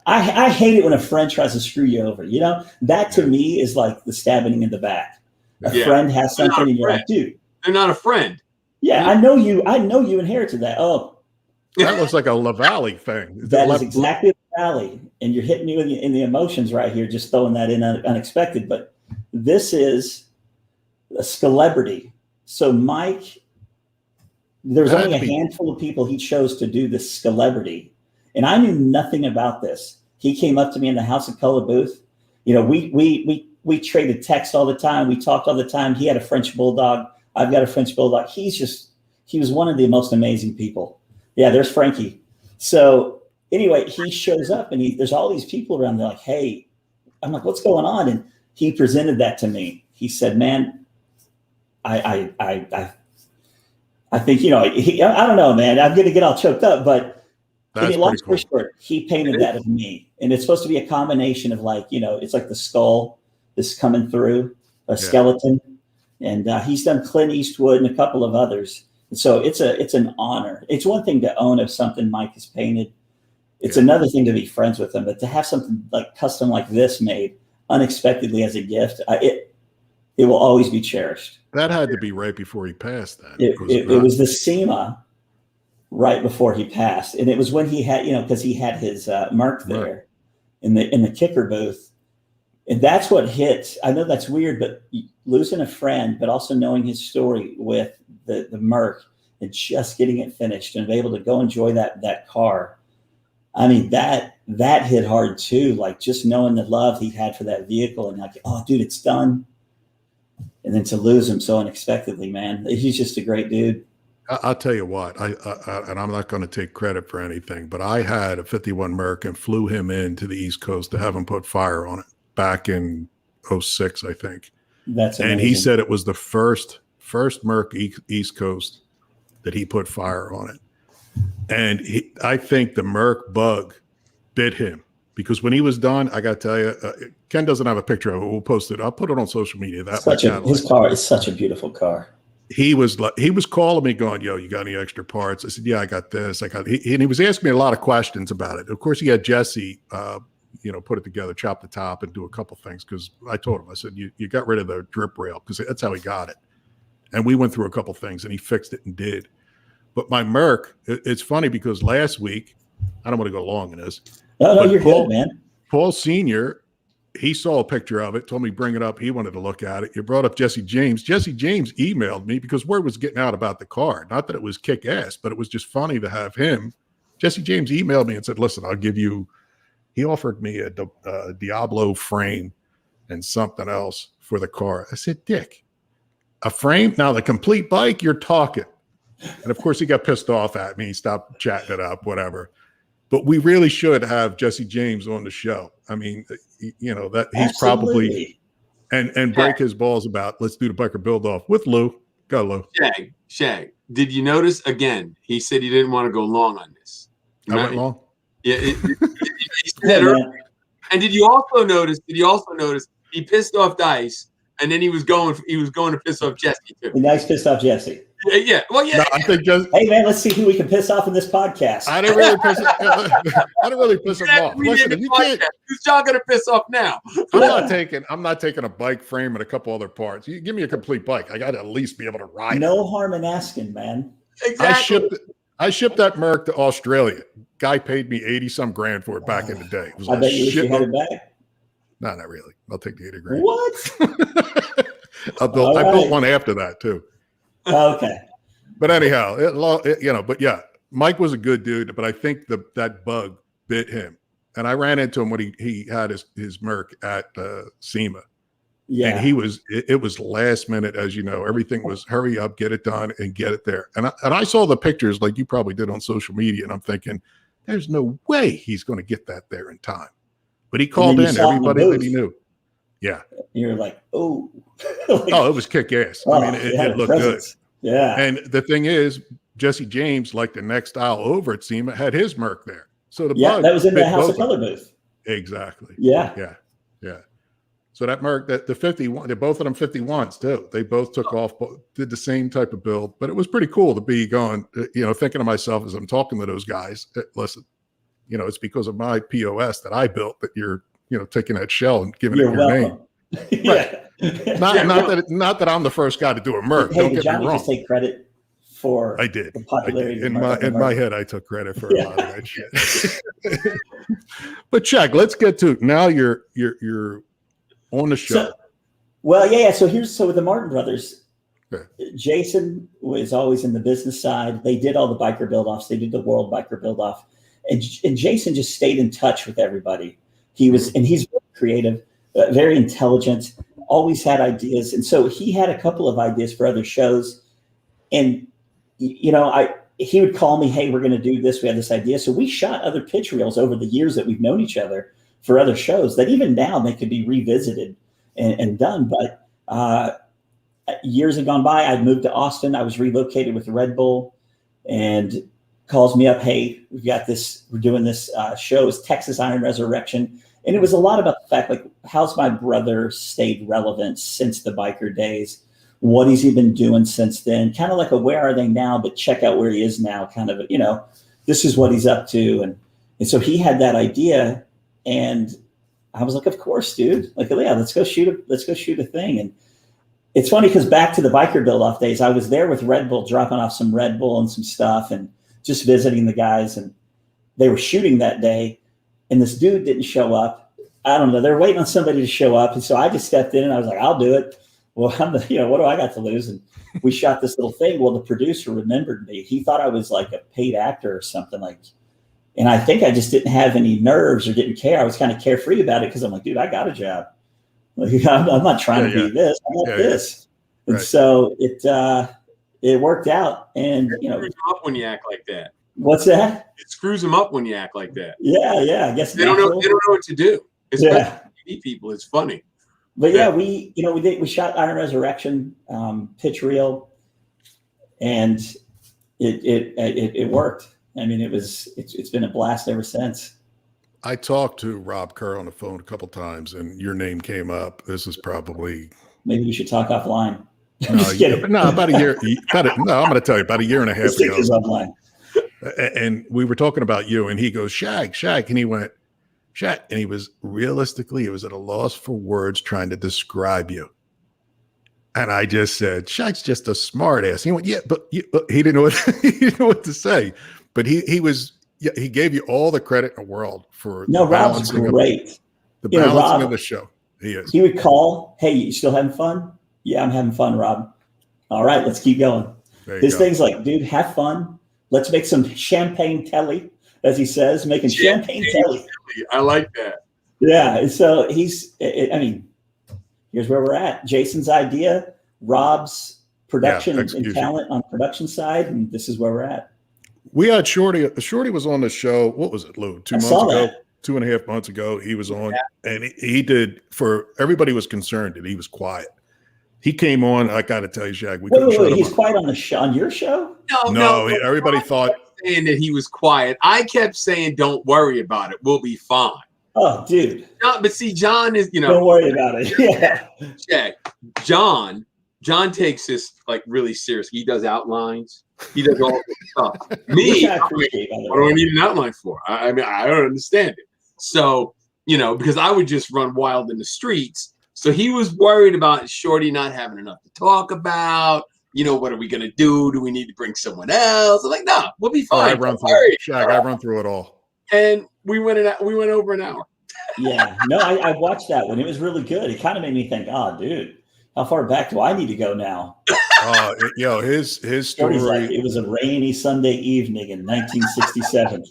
I hate it when a friend tries to screw you over. You know, that to me is like the stabbing in the back. A friend has something and you're like, dude. They're not a friend. Yeah, I know you inherited that. Oh. That looks like a LaValle thing. That is exactly LaValle. And you're hitting me in the emotions right here, just throwing that in unexpected. But this is a celebrity. So Mike, there's only a handful of people he chose to do this celebrity. And I knew nothing about this. He came up to me in the House of Color booth. You know, we traded texts all the time. We talked all the time. He had a French bulldog. I've got a French bulldog. He was one of the most amazing people. Yeah, there's Frankie. So anyway, he shows up and there's all these people around. They're like, hey, I'm like, what's going on? And he presented that to me. He said, man, I think, you know, I don't know, man, I'm going to get all choked up, but long story short, he painted that of me. And it's supposed to be a combination of like, you know, it's like the skull is coming through, a skeleton. And he's done Clint Eastwood and a couple of others. And so it's an honor. It's one thing to own if something Mike has painted. It's another thing to be friends with him, but to have something like custom like this made unexpectedly as a gift, it will always be cherished. That had to be right before he passed. It was the SEMA right before he passed, and it was when he had, you know, because he had his Merc there in the kicker booth, and that's what hit. I know that's weird, but losing a friend, but also knowing his story with the Merc and just getting it finished and be able to go enjoy that car. I mean, that hit hard too. Like just knowing the love he had for that vehicle and like, oh, dude, it's done. And then to lose him so unexpectedly, man, he's just a great dude. I'll tell you what, I and I'm not going to take credit for anything, but I had a 51 Merc and flew him into the East Coast to have him put fire on it back in 06, I think. That's amazing. And he said it was the first Merc East Coast that he put fire on it. And I think the Merc bug bit him because when he was done, I got to tell you, Ken doesn't have a picture of it. We'll post it. I'll put it on social media. His car is such a beautiful car. He was calling me going, yo, you got any extra parts? I said, yeah, I got this. And he was asking me a lot of questions about it. Of course, he had Jesse, put it together, chop the top and do a couple things. Cause I told him, I said, you got rid of the drip rail because that's how he got it. And we went through a couple things and he fixed it and did. But my Merc, it's funny because last week, I don't want to go long in this. No, you're good, man. Paul Sr., he saw a picture of it, told me bring it up. He wanted to look at it. You brought up Jesse James. Jesse James emailed me because word was getting out about the car. Not that it was kick-ass, but it was just funny to have him. Jesse James emailed me and said, listen, I'll give you – he offered me a Diablo frame and something else for the car. I said, Dick, a frame? Now the complete bike, you're talking. And, of course, he got pissed off at me. He stopped chatting it up, whatever. But we really should have Jesse James on the show. I mean, that he's Absolutely. probably and break his balls about let's do the biker build off with Lou. Go, Lou. Shag. Did you notice again? He said he didn't want to go long on this. I went long. Yeah, he said earlier. And did you also notice? He pissed off Dice, and then he was going to piss off Jesse too. Nice pissed off Jesse. Yeah. Well, yeah. No, I think hey man, let's see who we can piss off in this podcast. I didn't really piss him off. Listen, you can't. Who's John going to piss off now? I'm not taking a bike frame and a couple other parts. You give me a complete bike. I got to at least be able to ride. No harm in asking, man. Exactly. I shipped that Merc to Australia. Guy paid me 80-some grand for it back in the day. It was I bet you had it back. No, not really. I'll take the 80 grand. What? I built one after that too. Okay. But anyhow, but yeah, Mike was a good dude, but I think that bug bit him. And I ran into him when he had his Merc at SEMA. Yeah. And it was last minute, as you know, everything was hurry up, get it done and get it there. And I saw the pictures like you probably did on social media. And I'm thinking, there's no way he's going to get that there in time. But he called in everybody that he knew. Yeah. You're like, oh. It was kick ass. I mean, it looked presence. Good. Yeah. And the thing is, Jesse James, like the next aisle over at SEMA, had his Merc there. So that was in the House of Color booth. Exactly. Yeah. So that Merc, the 51, they're both of them 51s too. They both took off, did the same type of build, but it was pretty cool to be going, thinking to myself as I'm talking to those guys, listen, it's because of my POS that I built that you're, taking that shell and giving it your name. Yeah. Right. Not that I'm the first guy to do a Merc. Hey, don't get Johnny me wrong. just take credit for I did. the popularity. In my head, I took credit for a lot of that shit. But Shag, let's get to now. You're on the show. So with the Martin brothers, Jayson was always in the business side. They did all the biker build-offs. They did the World Biker Build-Off, and Jayson just stayed in touch with everybody. He's very creative, very intelligent, always had ideas, and so he had a couple of ideas for other shows. And he would call me, hey, we're going to do this. We have this idea. So we shot other pitch reels over the years that we've known each other for other shows that even now they could be revisited and done. But years had gone by. I'd moved to Austin. I was relocated with Red Bull, and calls me up, hey, we're doing this show. It's Texas Iron Resurrection. And it was a lot about the fact, like, how's my brother stayed relevant since the biker days? What has he been doing since then? Kind of like where are they now, but check out where he is now, kind of, this is what he's up to. And so he had that idea, and I was like, of course, dude. Like, yeah, let's go shoot a thing. And it's funny because back to the biker build-off days, I was there with Red Bull, dropping off some Red Bull and some stuff and just visiting the guys, and they were shooting that day, and this dude didn't show up. I don't know. They're waiting on somebody to show up. And so I just stepped in and I was like, I'll do it. Well, what do I got to lose? And we shot this little thing. Well, the producer remembered me. He thought I was like a paid actor or something and I think I just didn't have any nerves or didn't care. I was kind of carefree about it because I'm like, dude, I got a job. Like, I'm not trying to be this. I got this. And right. So it worked out. And, It screws them up when you act like that. What's that? It screws them up when you act like that. Yeah. I guess they don't know what to do. Especially TV people. It's funny. But we shot Iron Resurrection pitch reel, and it worked. I mean, it's been a blast ever since. I talked to Rob Kerr on the phone a couple times, and your name came up. This is probably maybe we should talk offline. About a year. I'm going to tell you, about a year and a half ago. Offline. And we were talking about you, and he goes, Shag, and he went, Shag, and he was at a loss for words trying to describe you. And I just said, Shag's just a smart ass. He went, yeah, but he didn't know what to say. But he gave you all the credit in the world for Rob's great. The balancing of the show. He is. He would call, hey, you still having fun? Yeah, I'm having fun, Rob. All right, let's keep going. His thing's like, dude, have fun. Let's make some champagne telly, as he says, making champagne telly. I like that. Yeah. So here's where we're at. Jason's idea, Rob's production and talent on production side, and this is where we're at. We had Shorty. Shorty was on the show. What was it, Lou? 2 months ago? 2.5 months ago, he was on, and he did, for everybody was concerned that he was quiet. He came on. I got to tell you, Shag, we couldn't shut him he's up. quiet on your show? No. Everybody thought saying that he was quiet. I kept saying, "Don't worry about it. We'll be fine." Oh, dude. No, but see, John is, Don't worry about it. Yeah. Shag, John takes this like really serious. He does outlines. He does all this stuff. Me, what do I need an outline for? I mean, I don't understand it. So, because I would just run wild in the streets. So he was worried about Shorty not having enough to talk about. What are we going to do? Do we need to bring someone else? I'm like, no, we'll be fine. I run through it all. And we went over an hour. Yeah. No, I watched that one. It was really good. It kind of made me think, oh, dude, how far back do I need to go now? His He's story. like, it was a rainy Sunday evening in 1967.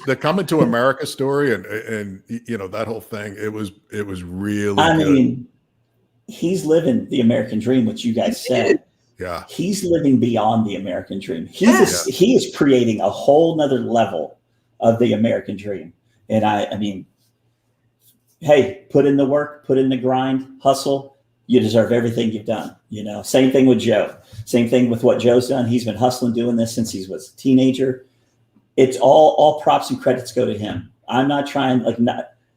The Coming to America story, and that whole thing. It was really. I good. mean, he's living the American dream, which you guys said. Yeah, he's living beyond the American dream. He is creating a whole nother level of the American dream. And I mean, hey, put in the work, put in the grind, hustle. You deserve everything you've done. Same thing with Joe. Same thing with what Joe's done. He's been hustling, doing this since he was a teenager. It's all props and credits go to him. I'm not trying,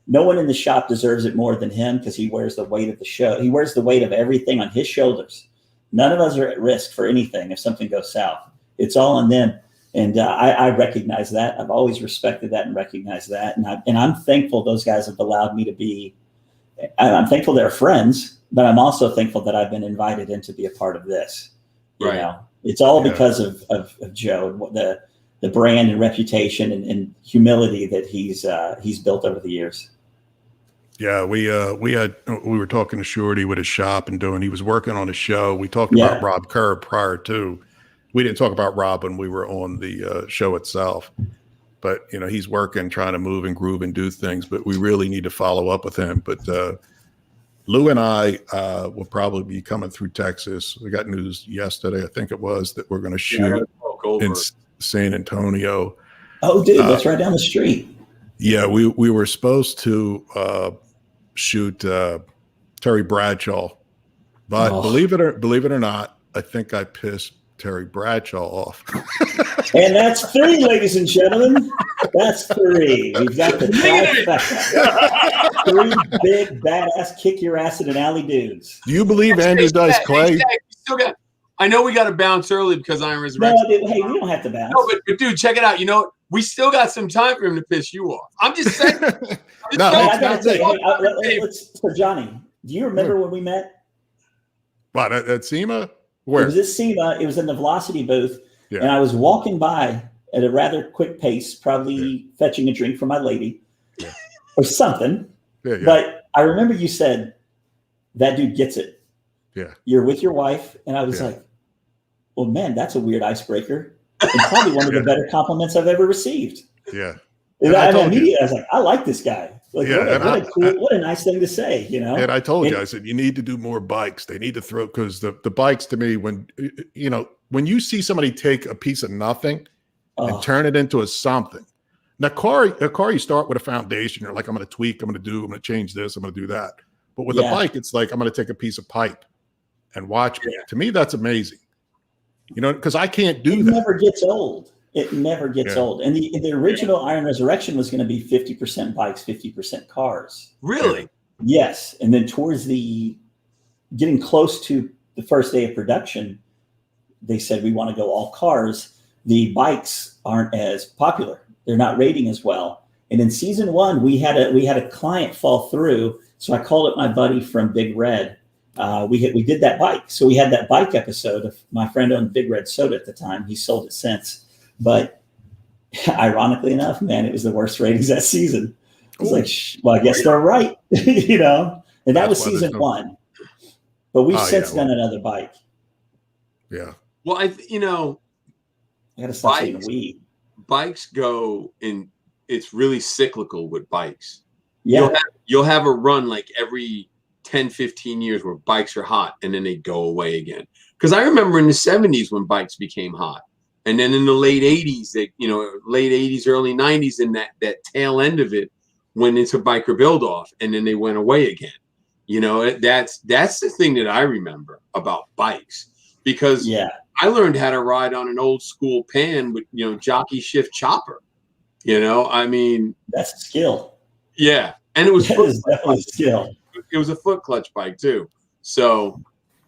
no one in the shop deserves it more than him, because he wears the weight of the show. He wears the weight of everything on his shoulders. None of us are at risk for anything if something goes south. It's all on them. And I recognize that. I've always respected that and recognized that. And I'm thankful those guys have allowed me to be. I'm thankful they're friends, but I'm also thankful that I've been invited in to be a part of this. It's all because of Joe and the brand and reputation and humility that he's built over the years. Yeah, we were talking to Shorty with his shop he was working on a show. We talked about Rob Kerr prior to. We didn't talk about Rob when we were on the show itself, but he's working, trying to move and groove and do things. But we really need to follow up with him. But Lou and I will probably be coming through Texas. We got news yesterday, I think it was, that we're going to shoot in San Antonio. Oh, dude, that's right down the street. Yeah, we were supposed to shoot Terry Bradshaw, but believe it or not, I think I pissed Terry Bradshaw off. And that's 3, ladies and gentlemen. That's 3. We've got the trifecta. 3 big badass kick your ass in an alley dudes. Do you believe Andrew Dice Clay? I know we got to bounce early because Iron Resurrection. No, dude, hey, we don't have to bounce. No, but dude, check it out. We still got some time for him to piss you off. I'm just saying. So Johnny, do you remember when we met? What, at SEMA? Where? It was at SEMA. It was in the Velocity booth. Yeah. And I was walking by at a rather quick pace, probably fetching a drink for my lady or something. Yeah. But I remember you said, that dude gets it. Yeah. You're with your wife. And I was like, well, man, that's a weird icebreaker. And probably one of the better compliments I've ever received. Yeah. And I was like, I like this guy. Like, what a nice thing to say, And I told you, I said, you need to do more bikes. They need to throw, because the bikes, to me, when you see somebody take a piece of nothing and turn it into a something. Now, a car, you start with a foundation. You're like, I'm going to tweak, I'm going to change this, I'm going to do that. But with a bike, it's like, I'm going to take a piece of pipe and watch me. To me, that's amazing. Because I can't do that. It never gets old. It never gets old. And the original Iron Resurrection was going to be 50% bikes, 50% cars. Really? Yes. And then towards getting close to the first day of production, they said, we want to go all cars. The bikes aren't as popular. They're not rating as well. And in season 1, we had a client fall through. So I called up my buddy from Big Red. We did that bike. So we had that bike episode of my friend owned Big Red Soda at the time. He sold it since. But ironically enough, man, it was the worst ratings that season. I was like, well, I guess they're right, And that was season 1. But we've since done another bike. Yeah. Well, I got to stop saying weed. Bikes go in. It's really cyclical with bikes. Yeah. You'll have a run like every 10, 15 years where bikes are hot and then they go away again. Because I remember in the 70s when bikes became hot. And then in the late 80s, early 90s, and that tail end of it went into biker build off, and then they went away again. That's the thing that I remember about bikes, because I learned how to ride on an old school pan with jockey shift chopper. I mean, that's a skill. Yeah, and it was definitely a skill. It was a foot clutch bike too. So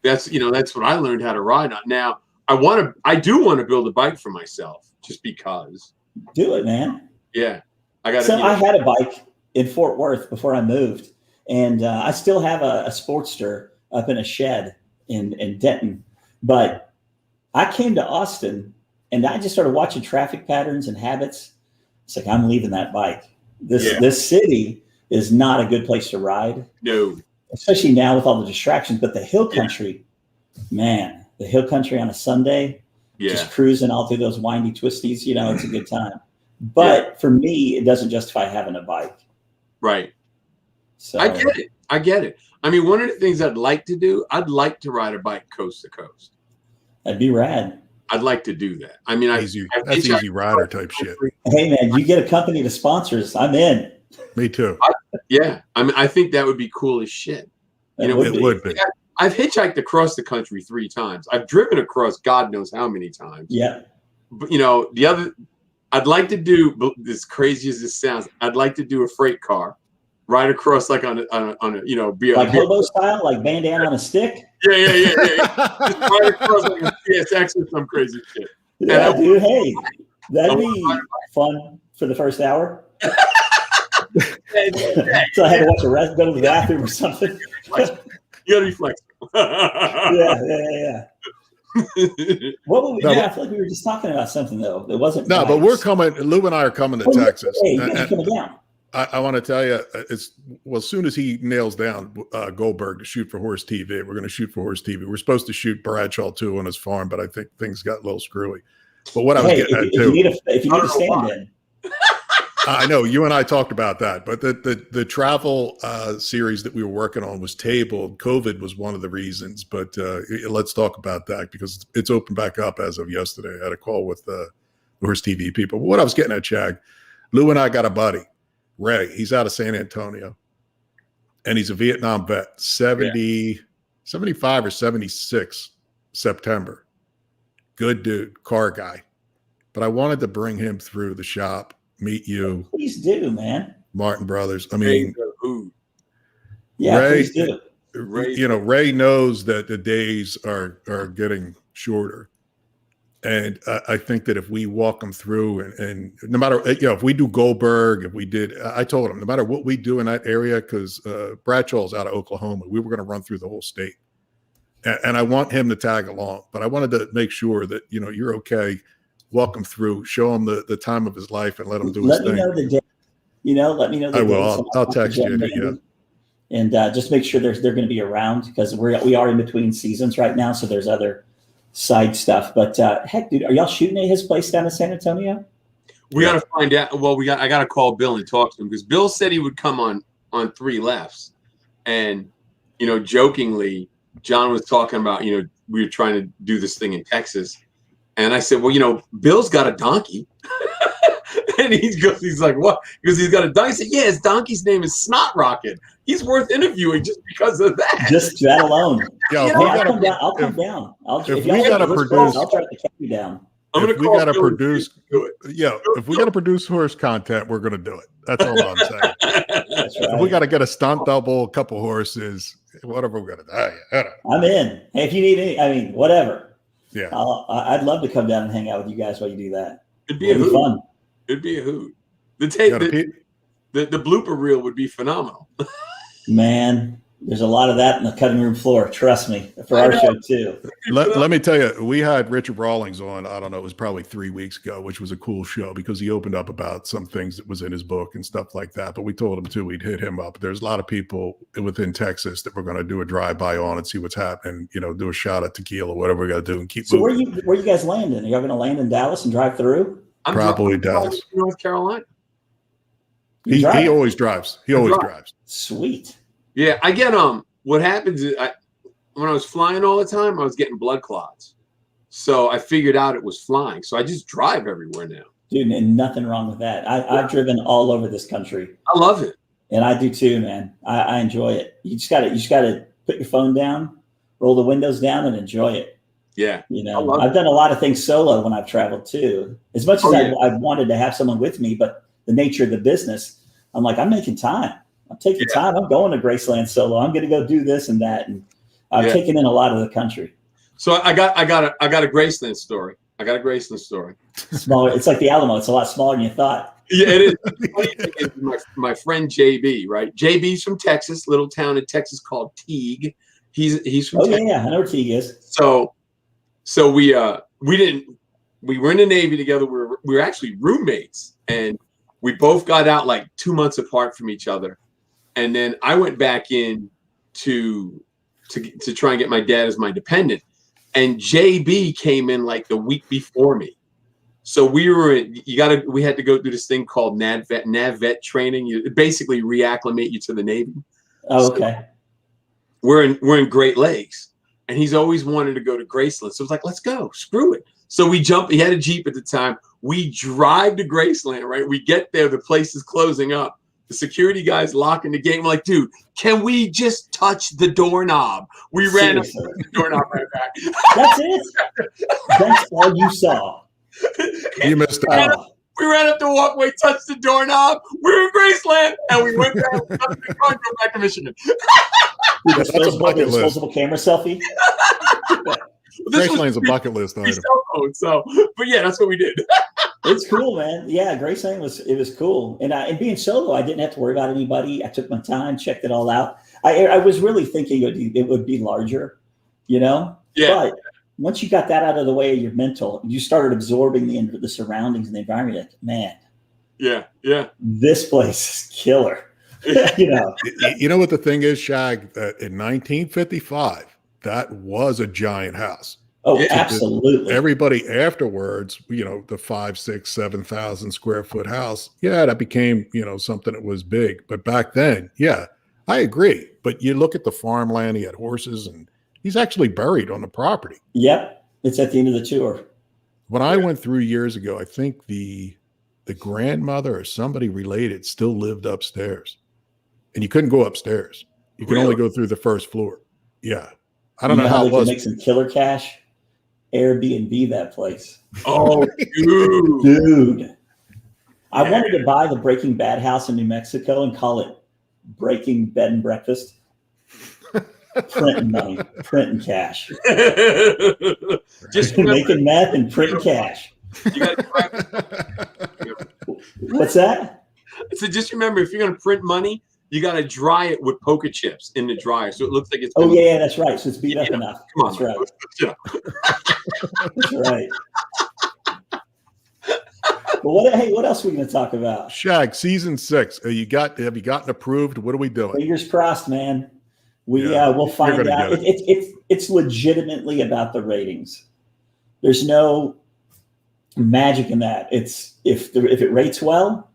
that's what I learned how to ride on. Now I do want to build a bike for myself, just because. Do it, man. Yeah, I got. So I had a bike in Fort Worth before I moved, and I still have a Sportster up in a shed in Denton. But I came to Austin, and I just started watching traffic patterns and habits. It's like, I'm leaving that bike. This city is not a good place to ride. No. especially now with all the distractions. But the hill country, man, the hill country on a Sunday, just cruising all through those windy twisties, it's a good time. But for me, it doesn't justify having a bike. Right. So I get it. I mean, one of the things I'd like to do, I'd like to ride a bike coast to coast. That'd be rad. I'd like to do that. I mean, that's easy rider type shit. Hey man, you get a company to sponsor us, I'm in. Me too. I mean, I think that would be cool as shit. It would be. I've hitchhiked across the country 3 times. I've driven across God knows how many times. Yeah. But I'd like to do, as crazy as this sounds, I'd like to do a freight car, ride across like on a be like hobo style, like bandana on a stick. Yeah. Just ride across like a CSX or some crazy shit. Yeah, dude. Hey, that'd be fun for the first hour. So I had to watch a rest, go to the bathroom or something. You gotta be flexible. Yeah. What would we do? I feel like we were just talking about something though. It wasn't. No, but we're coming. Lou and I are coming to Texas. Hey, you guys are coming down. I want to tell you, as soon as he nails down Goldberg to shoot for Horse TV, we're going to shoot for Horse TV. We're supposed to shoot Bradshaw too on his farm, but I think things got a little screwy. But what I was getting at too, if you need a stand-in. I know you and I talked about that, but the travel series that we were working on was tabled. COVID was one of the reasons, but let's talk about that because it's opened back up as of yesterday. I had a call with the Horse TV people. But what I was getting at, Shag, Lou and I got a buddy, Ray. He's out of San Antonio, and he's a Vietnam vet, 75 or 76 September. Good dude, car guy. But I wanted to bring him through the shop. Meet you. Please do, man. Martin Brothers. I mean, yeah, Ray, please do. Ray knows that the days are getting shorter. And I think that if we walk them through and no matter, if we do Goldberg, I told him, no matter what we do in that area, because Bradshaw's out of Oklahoma, we were going to run through the whole state. And I want him to tag along, but I wanted to make sure that, you're okay. Walk him through, show him the time of his life, and let him do his thing. Let me know the day. Let me know the day. I will. I'll text you. Yeah. And just make sure they're going to be around because we are in between seasons right now, so there's other side stuff. But heck, dude, are y'all shooting at his place down in San Antonio? We got to find out. Well, I got to call Bill and talk to him because Bill said he would come on 3 Lefts, and jokingly, John was talking about we were trying to do this thing in Texas. And I said, well, Bill's got a donkey. And he's like, what? Because he's got a donkey. I said, yeah, his donkey's name is Snot Rocket. He's worth interviewing just because of that. Just that alone. Yo, I'll come down. If we got to produce, I'll try to catch you down. If we got to produce, if we got to produce horse content, we're going to do it. That's all I'm saying. That's right. If we got to get a stunt double, a couple horses, whatever we're going to do. I'm in. Hey, if you need any, whatever. Yeah, I'd love to come down and hang out with you guys while you do that. It'd be fun. It'd be a hoot. The blooper reel would be phenomenal. Man, there's a lot of that in the cutting room floor. Trust me, for our show too. Let me tell you, we had Richard Rawlings on. I don't know, it was probably 3 weeks ago, which was a cool show because he opened up about some things that was in his book and stuff like that. But we told him too, we'd hit him up. There's a lot of people within Texas that we're going to do a drive-by on and see what's happening. Do a shot at tequila, whatever we got to do, and keep. So moving. where you guys landing? Are y'all going to land in Dallas and drive through? Probably Dallas, North Carolina. He always drives. He always drives. Sweet. Yeah, I get what happens is when I was flying all the time, I was getting blood clots. So I figured out it was flying. So I just drive everywhere now. Dude, and nothing wrong with that. I've driven all over this country. I love it. And I do too, man. I enjoy it. You just gotta put your phone down, roll the windows down, and enjoy it. Yeah. I've done a lot of things solo when I've traveled too. As much as I wanted to have someone with me, but the nature of the business, I'm like, I'm making time. I'm taking time. I'm going to Graceland solo. I'm going to go do this and that. And I've taken in a lot of the country. So I got a Graceland story. Smaller. It's like the Alamo. It's a lot smaller than you thought. Yeah, it is. The funny thing is my friend JB, right? JB's from Texas, little town in Texas called Teague. He's from Texas. Yeah, I know where Teague is. So we were in the Navy together. We were actually roommates, and we both got out like 2 months apart from each other. And then I went back in to try and get my dad as my dependent. And JB came in like the week before me. So we had to go through this thing called nav vet training. It basically reacclimate you to the Navy. Oh, okay. So we're in Great Lakes, and he's always wanted to go to Graceland. So it's like, let's go, screw it. So we jump. He had a Jeep at the time. We drive to Graceland, right? We get there, the place is closing up. The security guy's locking the gate. I'm like, dude, can we just touch the doorknob? We ran up the doorknob right back. That's it. That's all you saw. You missed out. We ran up the walkway, touched the doorknob. We're in Graceland, and we went down the car and drove back to Michigan. Disposable camera selfie. Graceland's a bucket list item. So, but yeah, that's what we did. It's cool, man. Yeah, Graceland was cool, and being solo, I didn't have to worry about anybody. I took my time, checked it all out. I was really thinking it would be larger, you know. Yeah. But once you got that out of the way of your mental, you started absorbing the surroundings and the environment. Like, man. Yeah. This place is killer. You know. You know what the thing is, Shag? That in 1955, that was a giant house. Oh, yeah, absolutely. Everybody afterwards, you know, the 5,000, 6,000, 7,000 square foot house, yeah, that became, you know, something that was big. But back then, yeah, I agree. But you look at the farmland, he had horses, and he's actually buried on the property. Yep, it's at the end of the tour. When I went through years ago, I think the grandmother or somebody related still lived upstairs, and you couldn't go upstairs. You could only go through the first floor. Yeah, I don't know how it was. Make some killer cash. Airbnb that place. Oh, dude. I wanted to buy the Breaking Bad house in New Mexico and call it Breaking Bed and Breakfast. Printing money, printing cash. Just making meth and printing cash. What's that? So just remember, if you're going to print money, you got to dry it with poker chips in the dryer, so it looks like it's. Oh yeah, that's right. So it's beat up enough. Come on, that's right. That's right. Well, what else are we going to talk about? Shag, season 6. Have you gotten approved? What are we doing? Fingers crossed, man. We'll find out. It's legitimately about the ratings. There's no magic in that. It's if it rates well,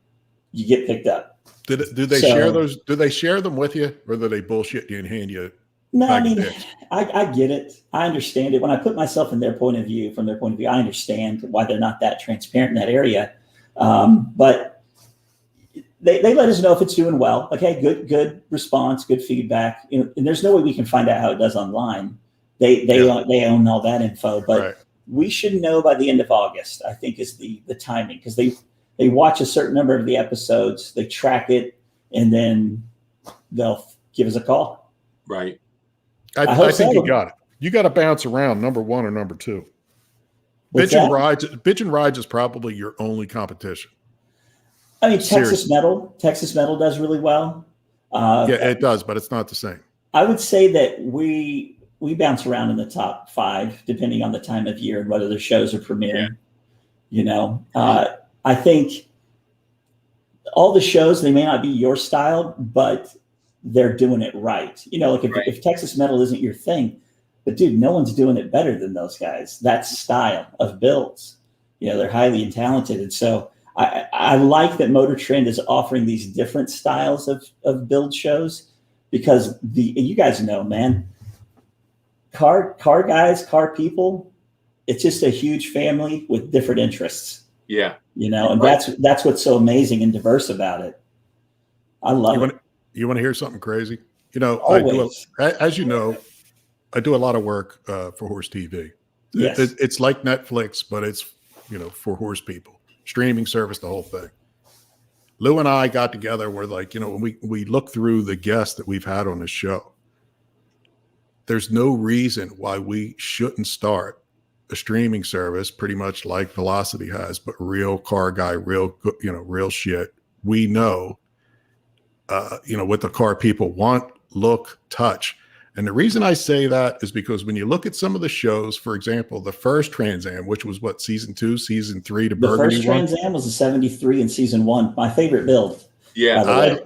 you get picked up. Do they share those? Do they share them with you, or do they bullshit you and hand you? No, I mean, I get it. I understand it. When I put myself in their point of view, I understand why they're not that transparent in that area. But they let us know if it's doing well. Okay, good response, good feedback. You know, and there's no way we can find out how it does online. They own all that info, but we should know by the end of August. I think is the timing, because they watch a certain number of the episodes, they track it, and then they'll give us a call. Right. I think you got it. You got to bounce around number 1 or number 2. Bitch and Rides is probably your only competition. I mean, Texas Metal does really well. It does, but it's not the same. I would say that we bounce around in the top 5, depending on the time of year and whether the shows are premiering. Yeah. You know, I think all the shows, they may not be your style, but they're doing it right. You know, like if Texas Metal isn't your thing, but dude, no one's doing it better than those guys. That style of builds, you know, they're highly talented. And so I like that Motor Trend is offering these different styles of build shows, because you guys know, man, car guys, car people, it's just a huge family with different interests. Yeah. You know, and that's what's so amazing and diverse about it. I love it. You want to hear something crazy? You know, as you know, I do a lot of work for Horse TV. Yes. It's like Netflix, but it's, you know, for horse people. Streaming service, the whole thing. Lou and I got together. We're like, you know, when we look through the guests that we've had on the show, there's no reason why we shouldn't start a streaming service pretty much like Velocity has, but real car guy, real shit. We know, you know, what the car people want, look, touch. And the reason I say that is because when you look at some of the shows, for example, the first Trans Am, which was what, season 2, season 3, the Burgundy first Trans Am was a 73 in season 1. My favorite build. Yeah.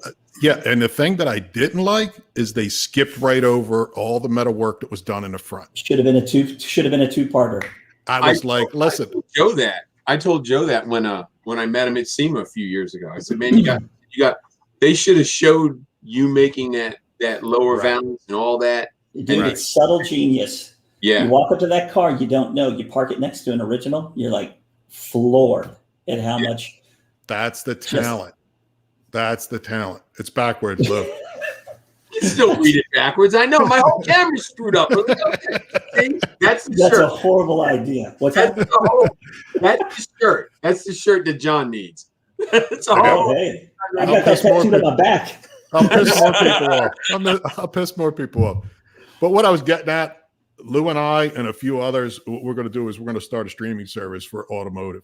Yeah, and the thing that I didn't like is they skipped right over all the metal work that was done in the front. Should have been a two-parter. I was like, listen. I told Joe that when I met him at SEMA a few years ago. I said, man, you got. They should have showed you making that lower valance and all that. Dude, it's subtle genius. Yeah. You walk up to that car, you don't know. You park it next to an original, you're like floored at how much. That's the talent. That's the talent. It's backwards, Lou. You still read it backwards. I know my whole camera's screwed up. That's a horrible idea. What's that? That's the shirt. That's the shirt that John needs. It's a horrible. Hey, I got that tattooed on my back. I'll piss more people off. I'll piss more people off. But what I was getting at, Lou and I and a few others, what we're going to do is we're going to start a streaming service for automotive.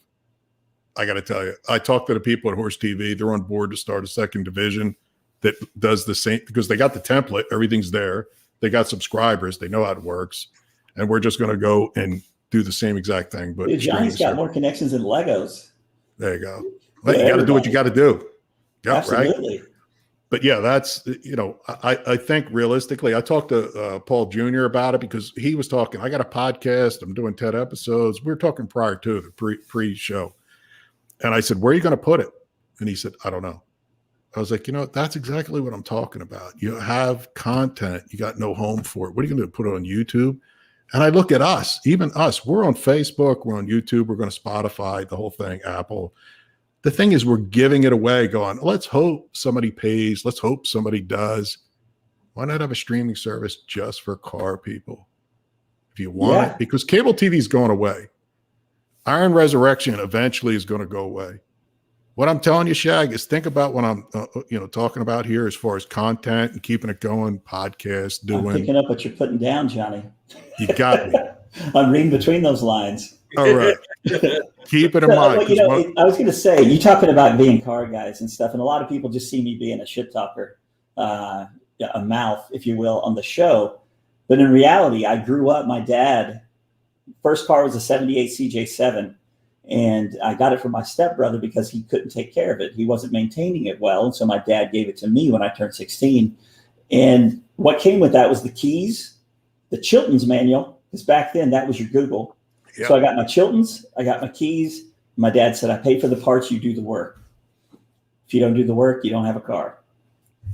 I got to tell you, I talked to the people at Horse TV. They're on board to start a second division that does the same because they got the template. Everything's there. They got subscribers. They know how it works. And we're just going to go and do the same exact thing. But dude, Johnny's got more connections than Legos. There you go. Well, you got to do what you got to do. Yeah, absolutely. Right. But yeah, that's, I think realistically, I talked to Paul Jr. about it because he was talking, I got a podcast. I'm doing 10 episodes. We were talking prior to the pre-show. And I said, where are you going to put it? And he said, I don't know. I was like, that's exactly what I'm talking about. You have content. You got no home for it. What are you going to do? Put it on YouTube? And I look at us, even us. We're on Facebook. We're on YouTube. We're going to Spotify, the whole thing, Apple. The thing is, we're giving it away, going, let's hope somebody pays. Let's hope somebody does. Why not have a streaming service just for car people? If you want it, because cable TV is going away. Iron Resurrection eventually is going to go away. What I'm telling you, Shag, is think about what I'm talking about here as far as content and keeping it going, podcast, doing. I'm picking up what you're putting down, Johnny. You got me. I'm reading between those lines. All right. Keep it in mind. I was going to say, you talking about being car guys and stuff, and a lot of people just see me being a shit talker, a mouth, if you will, on the show. But in reality, I grew up, my dad, first car was a 78 CJ7. And I got it from my stepbrother because he couldn't take care of it. He wasn't maintaining it well. And so my dad gave it to me when I turned 16. And what came with that was the keys, the Chilton's manual, because back then that was your Google. Yep. So I got my Chilton's, I got my keys. My dad said, I pay for the parts, you do the work. If you don't do the work, you don't have a car.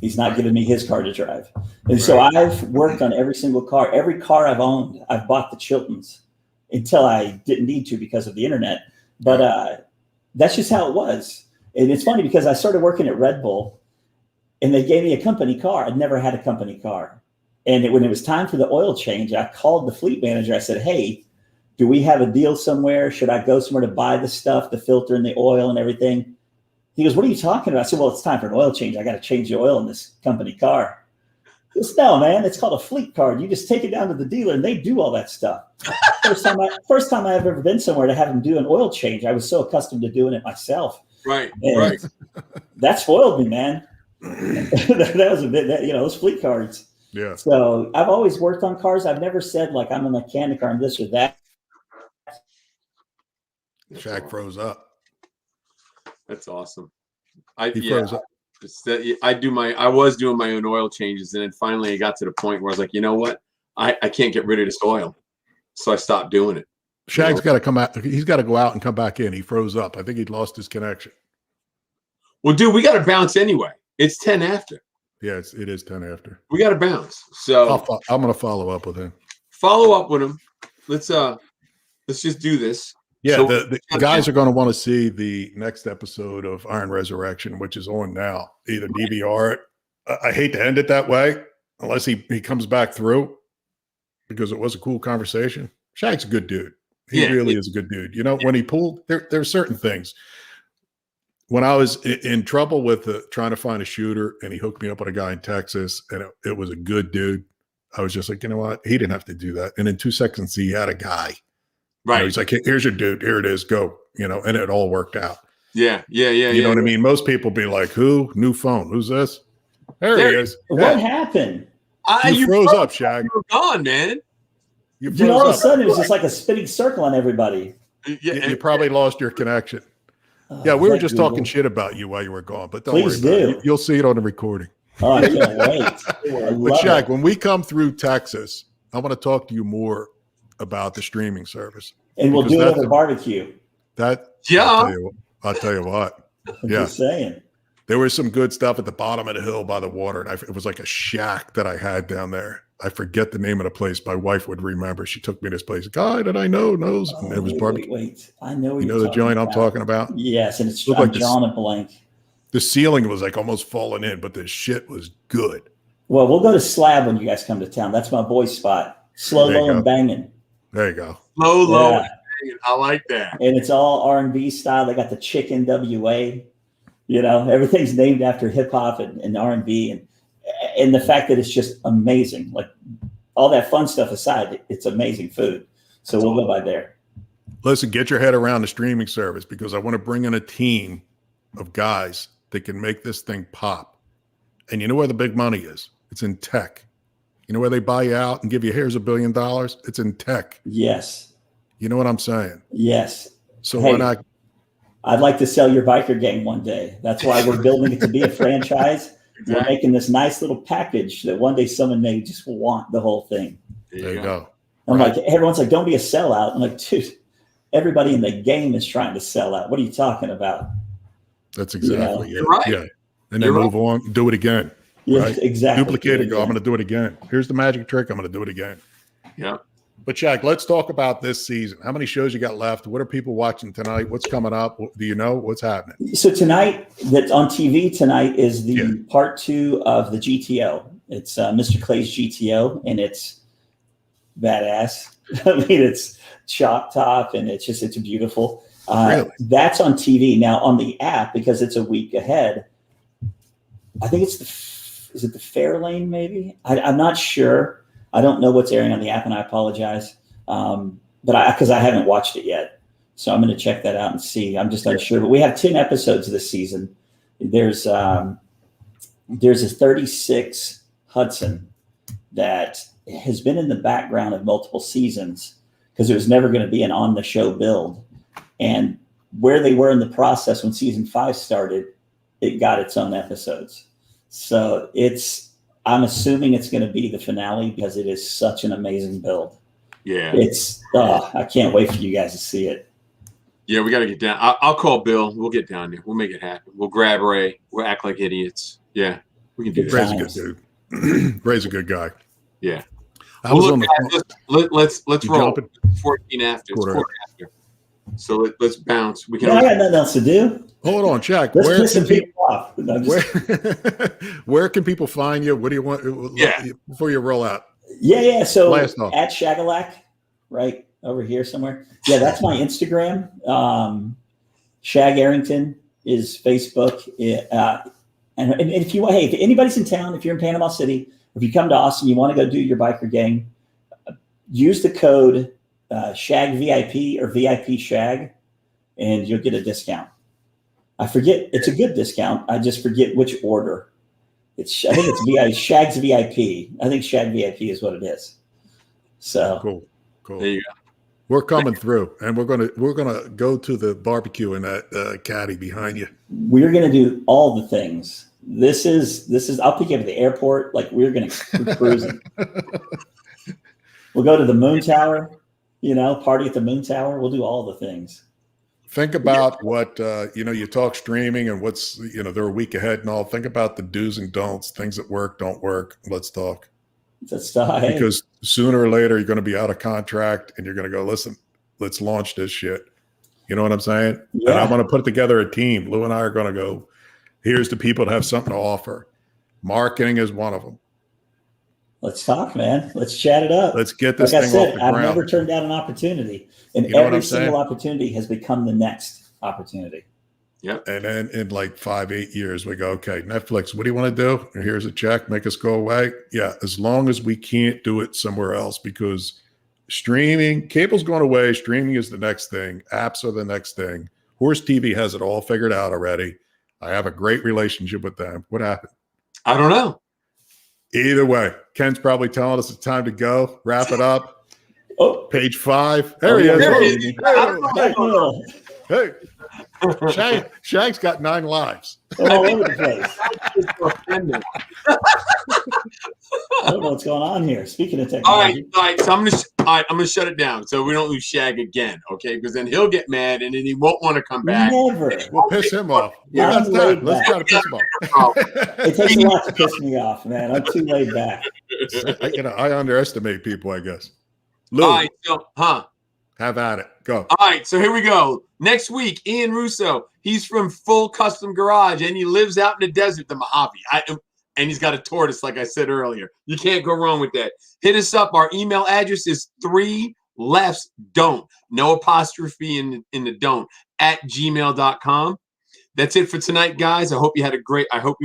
He's not giving me his car to drive. And so I've worked on every single car. Every car I've owned, I've bought the Chilton's until I didn't need to because of the internet. But that's just how it was. And it's funny because I started working at Red Bull and they gave me a company car. I'd never had a company car. And when it was time for the oil change, I called the fleet manager. I said, hey, do we have a deal somewhere? Should I go somewhere to buy the stuff, the filter and the oil and everything? He goes, what are you talking about? I said, well, it's time for an oil change. I got to change the oil in this company car. He goes, no, man, it's called a fleet card. You just take it down to the dealer and they do all that stuff. First time I've ever been somewhere to have them do an oil change. I was so accustomed to doing it myself. Right. That spoiled me, man. that was a bit, those fleet cards. Yeah. So I've always worked on cars. I've never said like I'm a mechanic or I'm this or that. Shaq froze up. That's awesome. Froze up. I was doing my own oil changes, and then finally I got to the point where I was like, you know what? I can't get rid of this oil. So I stopped doing it. Shag's got to come out. He's got to go out and come back in. He froze up. I think he'd lost his connection. Well, dude, we got to bounce anyway. It's 10 after. Yes, it is 10 after. We got to bounce. So I'm going to follow up with him. Follow up with him. Let's just do this. Yeah, so, the guys are going to want to see the next episode of Iron Resurrection, which is on now. Either DVR it. I hate to end it that way, unless he comes back through, because it was a cool conversation. Shag's a good dude. He really is a good dude. When he pulled, there are certain things. When I was in trouble with trying to find a shooter, and he hooked me up with a guy in Texas, and it was a good dude, I was just like, you know what? He didn't have to do that. And in 2 seconds, he had a guy. Right. He's like, here's your dude. Here it is. Go. And it all worked out. Yeah. You know what I mean? Most people be like, who? New phone. Who's this? There he is. What happened? You froze up, Shag. You're gone, man. Dude, all of a sudden, it was just like a spinning circle on everybody. Yeah, you probably lost your connection. Yeah, we were just talking shit about you while you were gone, but don't worry about it. You'll see it on the recording. Oh, I can't wait. I But love Shag, it. when we come through Texas, I want to talk to you more about the streaming service. And we'll Because do it that's over barbecue. that. Yeah. I'll tell you what. I'm Yeah. just saying. There was some good stuff at the bottom of the hill by the water. And it was like a shack that I had down there. I forget the name of the place. My wife would remember. She took me to this place. A guy that I know knows. And it was barbecue. Wait. I know what You you're know the talking joint about. I'm talking about? Yes, and it's Looked I'm like this- drawing a blank. The ceiling was like almost falling in, but the shit was good. Well, we'll go to Slab when you guys come to town. That's my boy's spot. Slow, There you low, and go. banging. There you go. Low. Yeah. I like that. And it's all R&B style. They got the Chicken WA. You know, everything's named after hip hop and R&B, and the fact that it's just amazing. Like all that fun stuff aside, it's amazing food. So we'll go by there. Listen, get your head around the streaming service because I want to bring in a team of guys that can make this thing pop. And you know where the big money is? It's in tech. You know where they buy you out and give you, here's $1 billion? It's in tech. Yes. You know what I'm saying? Yes. So Hey, why not? I'd like to sell your biker gang one day. That's why we're building it to be a franchise. We're making this nice little package that one day someone may just want the whole thing. There you go. I'm Right. like, everyone's like, don't be a sellout. I'm like, dude, everybody in the game is trying to sell out. What are you talking about? That's exactly You're it. right. Yeah. And then You're move on, do it again. Yeah, Right. exactly. Duplicate it, Yeah. go, I'm going to do it again. Here's the magic trick. I'm going to do it again. Yeah. But Shaq, let's talk about this season. How many shows you got left? What are people watching tonight? What's coming up? Do you know what's happening? So tonight, that's on TV tonight is the Yeah. part 2 of the GTO. It's Mr. Clay's GTO, and it's badass. I mean, it's chalk top, and it's beautiful. Really? That's on TV now. On the app, because it's a week ahead, I think it's is it the Fairlane? Maybe I'm not sure. I don't know what's airing on the app, and I apologize. But because I haven't watched it yet, so I'm going to check that out and see. I'm just unsure. But we have 10 episodes this season. There's a 36 Hudson that has been in the background of multiple seasons because it was never going to be an on-the-show build. And where they were in the process when season 5 started, it got its own episodes. So I'm assuming it's going to be the finale because it is such an amazing build. Yeah. I can't wait for you guys to see it. Yeah, we got to get down. I'll call Bill. We'll get down there. We'll make it happen. We'll grab Ray. We'll act like idiots. Yeah, we can do that. Ray's a good dude. Ray's a good guy. Yeah. I was on the Let's You roll. jumping? 14 after. It's Quarter quarter after. So let's bounce. We can. I got nothing else to do. Hold on, Jack. Let's Where piss some can people? people off. No, Where can people find you? What do you want? Yeah. Before you roll out. Yeah. So Blast off. at Shagalack, right over here somewhere. Yeah, that's my Instagram. Shag Arrington is Facebook. And if you if anybody's in town, if you're in Panama City, if you come to Austin, you want to go do your biker gang, use the code Shag VIP or VIP Shag, and you'll get a discount. I forget, it's a good discount. I just forget which order. I think it's Shag's VIP. I think Shag VIP is what it is. So Cool. There you go. We're coming through, and we're gonna go to the barbecue in that caddy behind you. we're gonna do all the things. This is. I'll pick you up at the airport. Like we're cruising. We'll go to the Moon Tower. Party at the Moon Tower. We'll do all the things. Think about what you talk streaming and what's they're a week ahead and all. Think about the do's and don'ts, things that work, don't work. Let's talk. Hey. Because sooner or later you're going to be out of contract and you're going to go, listen, let's launch this shit. You know what I'm saying? Yeah. And I want to put together a team. Lou and I are going to go, here's the people that have something to offer. Marketing is one of them. Let's talk, man. Let's chat it up. Let's get this like thing I said, off the I've ground. never turned down an opportunity, and You know what every I'm saying? single opportunity has become the next opportunity. Yep. And then in like 5-8 years, we go, okay, Netflix, what do you want to do? And here's a check, make us go away. Yeah, as long as we can't do it somewhere else, because streaming, cable's going away. Streaming is the next thing. Apps are the next thing. Horse TV has it all figured out already. I have a great relationship with them. What happened? I don't know. Either way, Ken's probably telling us it's time to go. Wrap it up. Oh, Page 5. There he There he is. is. I don't know. Hey. Shag's got 9 lives. They're all over the place. I don't know what's going on here. Speaking of technology. All right. So I'm gonna shut it down so we don't lose Shag again, okay? Because then he'll get mad and then he won't want to come back. Never. We'll piss him off. Yeah, That's that. I'm Let's try to piss him off. It takes a lot to piss me off, man. I'm too laid back. I underestimate people, I guess. Lou, All right, so have at it. Go. All right, so here we go. Next week, Ian Russo. He's from Full Custom Garage, and he lives out in the desert, the Mojave. And he's got a tortoise, like I said earlier. You can't go wrong with that. Hit us up. Our email address is 3lefts.don't. No apostrophe in the don't at gmail.com. That's it for tonight, guys. I hope you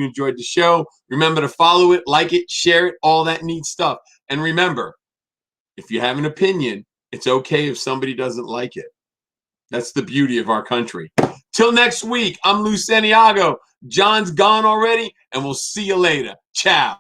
enjoyed the show. Remember to follow it, like it, share it, all that neat stuff. And remember, if you have an opinion, it's okay if somebody doesn't like it. That's the beauty of our country. Till next week, I'm Lou Santiago. John's gone already, and we'll see you later. Ciao.